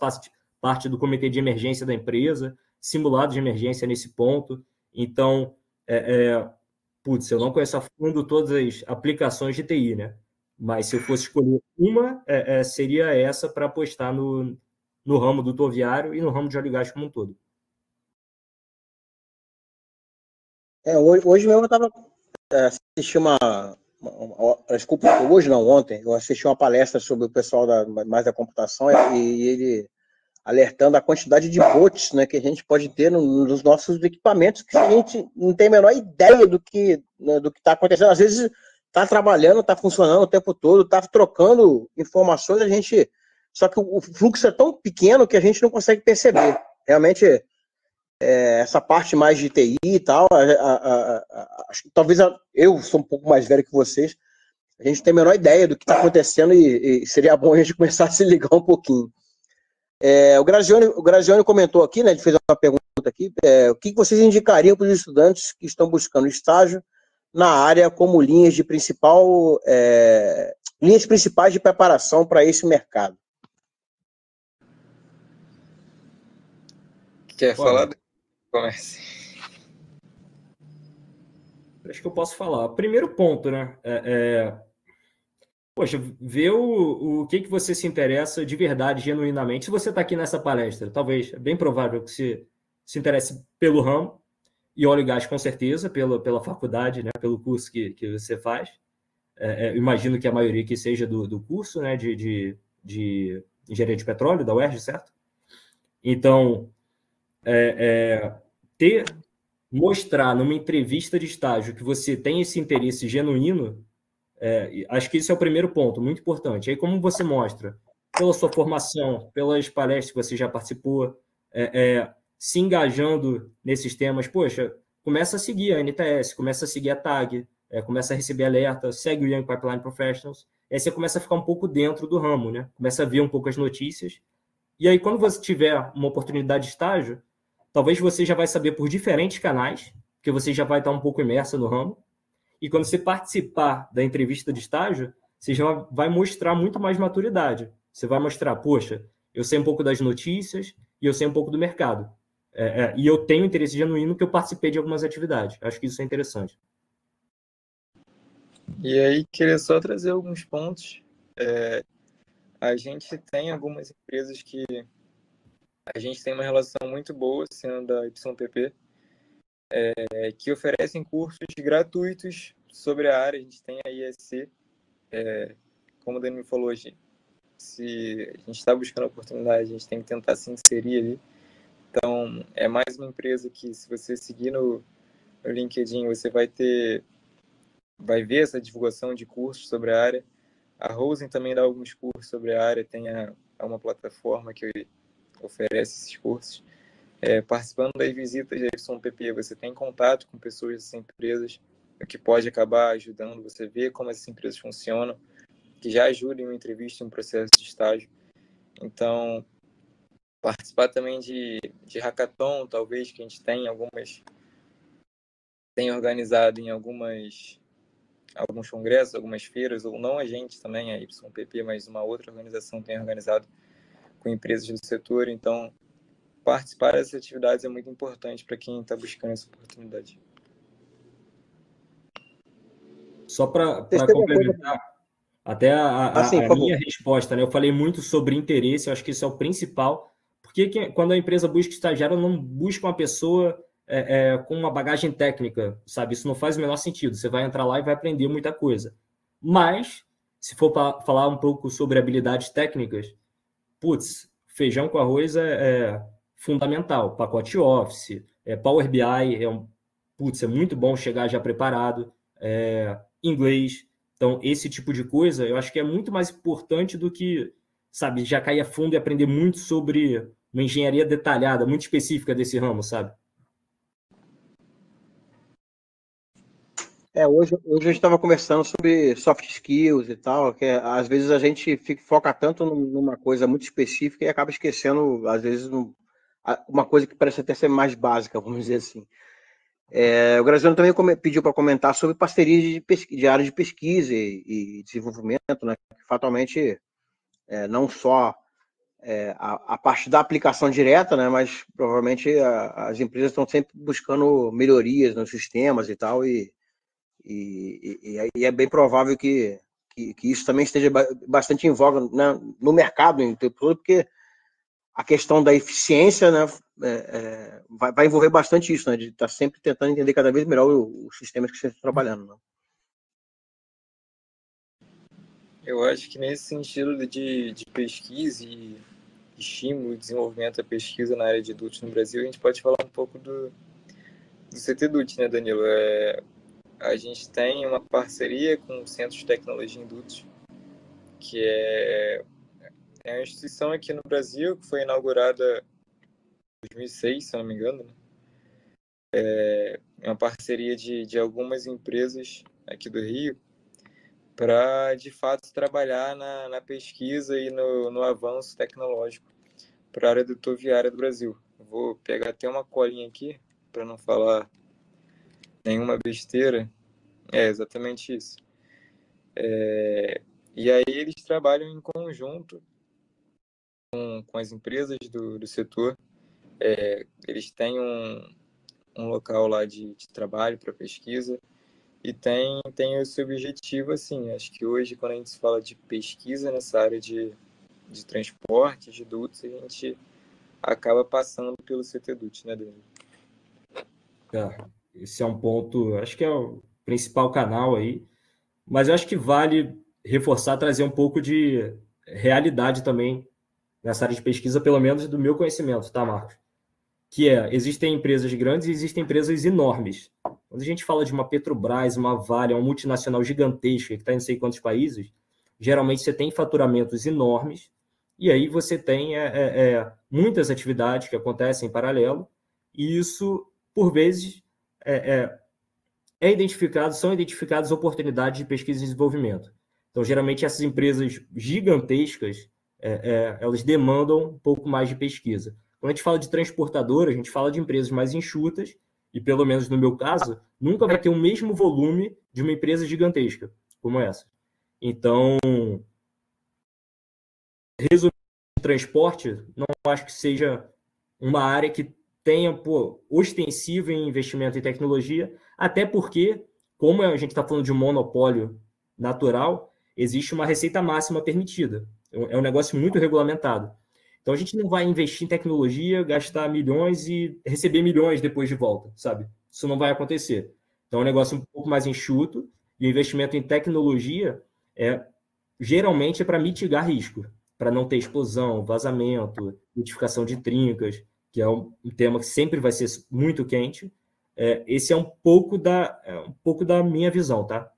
parte do comitê de emergência da empresa, simulado de emergência nesse ponto. Então, eu não conheço a fundo todas as aplicações de TI, né? Mas se eu fosse escolher uma, seria essa para apostar no ramo do rodoviário e no ramo de óleo e gás como um todo. Hoje mesmo eu estava assistindo desculpa, hoje não, ontem, eu assisti uma palestra sobre o pessoal mais da computação e ele alertando a quantidade de bots, né, que a gente pode ter nos nossos equipamentos, que a gente não tem a menor ideia do que está acontecendo. Às vezes está trabalhando, está funcionando o tempo todo, está trocando informações, só que o fluxo é tão pequeno que a gente não consegue perceber. Realmente, essa parte mais de TI e tal, acho que talvez eu sou um pouco mais velho que vocês, a gente tem a menor ideia do que está acontecendo e seria bom a gente começar a se ligar um pouquinho. O Grazioni comentou aqui, né, ele fez uma pergunta aqui, o que vocês indicariam para os estudantes que estão buscando estágio na área como linhas principais de preparação para esse mercado? Quer falar? Comece. Acho que eu posso falar. Primeiro ponto, né? Poxa, ver o que você se interessa de verdade, genuinamente. Se você está aqui nessa palestra, talvez, é bem provável que você se interesse pelo ramo, e óleo e gás com certeza, pela faculdade, né? Pelo curso que você faz. Imagino que a maioria que seja do curso, né? De engenharia de petróleo, da UERJ, certo? Então, mostrar numa entrevista de estágio que você tem esse interesse genuíno, acho que esse é o primeiro ponto, muito importante. Aí, como você mostra? Pela sua formação, pelas palestras que você já participou, se engajando nesses temas. Poxa, começa a seguir a NTS, começa a seguir a TAG, começa a receber alerta, segue o Young Pipeline Professionals, aí você começa a ficar um pouco dentro do ramo, né? Começa a ver um pouco as notícias. E aí, quando você tiver uma oportunidade de estágio, talvez você já vai saber por diferentes canais, porque você já vai estar um pouco imerso no ramo. E quando você participar da entrevista de estágio, você já vai mostrar muito mais maturidade. Você vai mostrar, poxa, eu sei um pouco das notícias e eu sei um pouco do mercado. E eu tenho interesse genuíno que eu participei de algumas atividades. Acho que isso é interessante. E aí, queria só trazer alguns pontos. A gente tem algumas empresas que a gente tem uma relação muito boa, sendo da YPP, que oferecem cursos gratuitos sobre a área. A gente tem a ISC, como o Danilo falou hoje, se a gente está buscando oportunidade, a gente tem que tentar se inserir ali. Então, é mais uma empresa que, se você seguir no LinkedIn, você vai ver essa divulgação de cursos sobre a área. A Rosen também dá alguns cursos sobre a área, tem uma plataforma que oferece esses cursos. Participando das visitas da YPP, você tem contato com pessoas dessas empresas, o que pode acabar ajudando você a ver como essas empresas funcionam, que já ajudam em uma entrevista, em um processo de estágio. Então, participar também de hackathon, talvez, que a gente tem organizado em alguns congressos, algumas feiras, ou não a gente também, a YPP, mas uma outra organização tem organizado com empresas do setor. Então, participar dessas atividades é muito importante para quem está buscando essa oportunidade. Só para complementar, até a minha resposta, né? Eu falei muito sobre interesse, eu acho que isso é o principal, porque quando a empresa busca estagiário, ela não busca uma pessoa com uma bagagem técnica, sabe? Isso não faz o menor sentido. Você vai entrar lá e vai aprender muita coisa. Mas, se for para falar um pouco sobre habilidades técnicas, feijão com arroz é fundamental. Pacote Office, Power BI, é muito bom chegar já preparado, inglês. Então, esse tipo de coisa, eu acho que é muito mais importante do que, sabe, já cair a fundo e aprender muito sobre uma engenharia detalhada, muito específica desse ramo, sabe? Hoje a gente estava conversando sobre soft skills e tal, que às vezes a gente foca tanto numa coisa muito específica e acaba esquecendo, às vezes, uma coisa que parece até ser mais básica, vamos dizer assim. O Graziano também pediu para comentar sobre parcerias de área de pesquisa e desenvolvimento, né? Que fatalmente, não só a parte da aplicação direta, né? Mas provavelmente as empresas estão sempre buscando melhorias nos sistemas e tal, e é bem provável que isso também esteja bastante em voga, né, no mercado em tempo todo, porque a questão da eficiência, né, vai envolver bastante isso, né, de estar sempre tentando entender cada vez melhor os sistemas que você está trabalhando. Né? Eu acho que nesse sentido de pesquisa e estímulo e desenvolvimento da pesquisa na área de DUT no Brasil, a gente pode falar um pouco do CTDUT, né, Danilo? A gente tem uma parceria com o Centro de Tecnologia em DUT, que é uma instituição aqui no Brasil que foi inaugurada em 2006, se eu não me engano. Né? É uma parceria de algumas empresas aqui do Rio para, de fato, trabalhar na pesquisa e no avanço tecnológico para a área rodoviária do Brasil. Vou pegar até uma colinha aqui para não falar nenhuma besteira. É exatamente isso. E aí eles trabalham em conjunto com as empresas do setor. Eles têm um local lá de trabalho para pesquisa e tem esse objetivo, assim, acho que hoje, quando a gente fala de pesquisa nessa área de transporte, de dutos, a gente acaba passando pelo CTDUT, né, Danilo? Esse é um ponto, acho que é o principal canal aí, mas eu acho que vale reforçar, trazer um pouco de realidade também nessa área de pesquisa, pelo menos do meu conhecimento, tá, Marcos? Que existem empresas grandes e existem empresas enormes. Quando a gente fala de uma Petrobras, uma Vale, uma multinacional gigantesca que está em não sei quantos países, geralmente você tem faturamentos enormes e aí você tem muitas atividades que acontecem em paralelo e isso, por vezes, são identificadas oportunidades de pesquisa e desenvolvimento. Então, geralmente, essas empresas gigantescas, elas demandam um pouco mais de pesquisa. Quando a gente fala de transportadora, a gente fala de empresas mais enxutas, e pelo menos no meu caso, nunca vai ter o mesmo volume de uma empresa gigantesca como essa. Então, resumindo, transporte, não acho que seja uma área que tempo ostensivo em investimento em tecnologia, até porque, como a gente está falando de um monopólio natural, existe uma receita máxima permitida. É um negócio muito regulamentado. Então, a gente não vai investir em tecnologia, gastar milhões e receber milhões depois de volta, sabe? Isso não vai acontecer. Então, é um negócio um pouco mais enxuto, e o investimento em tecnologia geralmente é para mitigar risco, para não ter explosão, vazamento, notificação de trincas, que é um tema que sempre vai ser muito quente. Esse é um pouco da minha visão, tá?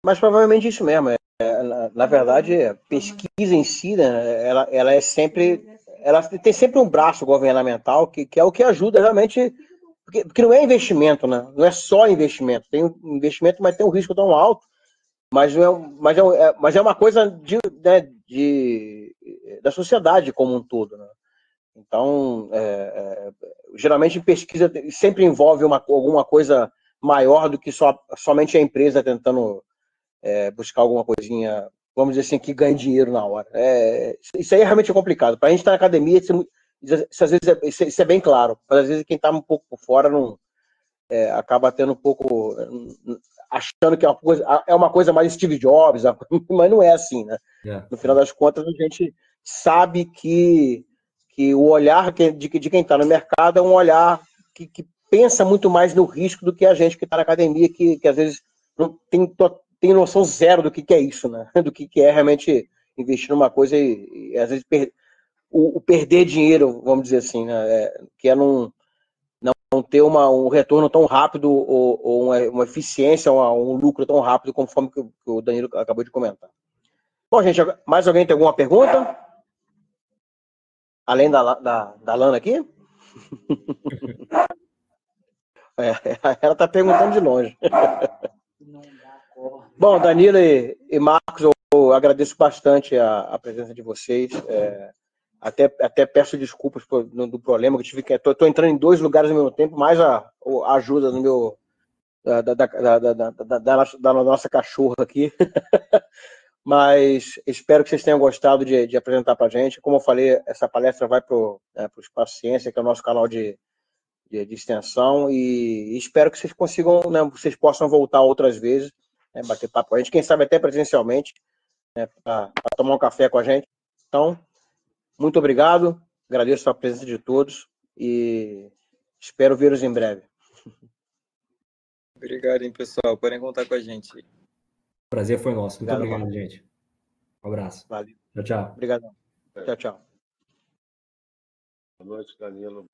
Mas provavelmente isso mesmo. Na verdade, a pesquisa em si, né, ela é sempre, ela tem sempre um braço governamental que é o que ajuda realmente, porque não é investimento, né? Não é só investimento. Tem um investimento, mas tem um risco tão alto, mas é uma coisa da sociedade como um todo, né? Então, geralmente pesquisa sempre envolve alguma coisa maior do que somente a empresa tentando buscar alguma coisinha, vamos dizer assim, que ganhe dinheiro na hora. Isso aí realmente é complicado. Para a gente estar na academia, às vezes isso é bem claro. Mas às vezes quem está um pouco por fora não acaba tendo um pouco achando que é uma coisa mais Steve Jobs, mas não é assim, né? No final das contas, a gente sabe que o olhar de quem está no mercado é um olhar que pensa muito mais no risco do que a gente que está na academia, que às vezes não tem noção zero do que é isso, né? Do que é realmente investir numa coisa e às vezes o perder dinheiro, vamos dizer assim, né? Que é não ter um retorno tão rápido ou uma eficiência, um lucro tão rápido, conforme que o Danilo acabou de comentar. Bom, gente, mais alguém tem alguma pergunta? Além da Lana aqui? Ela está perguntando de longe. Bom, Danilo e Marcos, eu agradeço bastante a presença de vocês. Até peço desculpas do problema que eu tive que. Estou entrando em 2 lugares ao mesmo tempo, mais a ajuda do meu da nossa cachorra aqui. Mas espero que vocês tenham gostado de apresentar para a gente. Como eu falei, essa palestra vai para o Espaço Ciência, que é o nosso canal de extensão, e espero que vocês consigam, né, vocês possam voltar outras vezes, né, bater papo com a gente, quem sabe até presencialmente, né, para tomar um café com a gente. Então, muito obrigado, agradeço a presença de todos e espero vê-los em breve. Obrigado, hein, pessoal. Podem contar com a gente. Prazer foi nosso. Muito obrigado, gente. Um abraço. Valeu. Tchau, tchau. Obrigadão. Tchau, tchau. Boa noite, Danilo.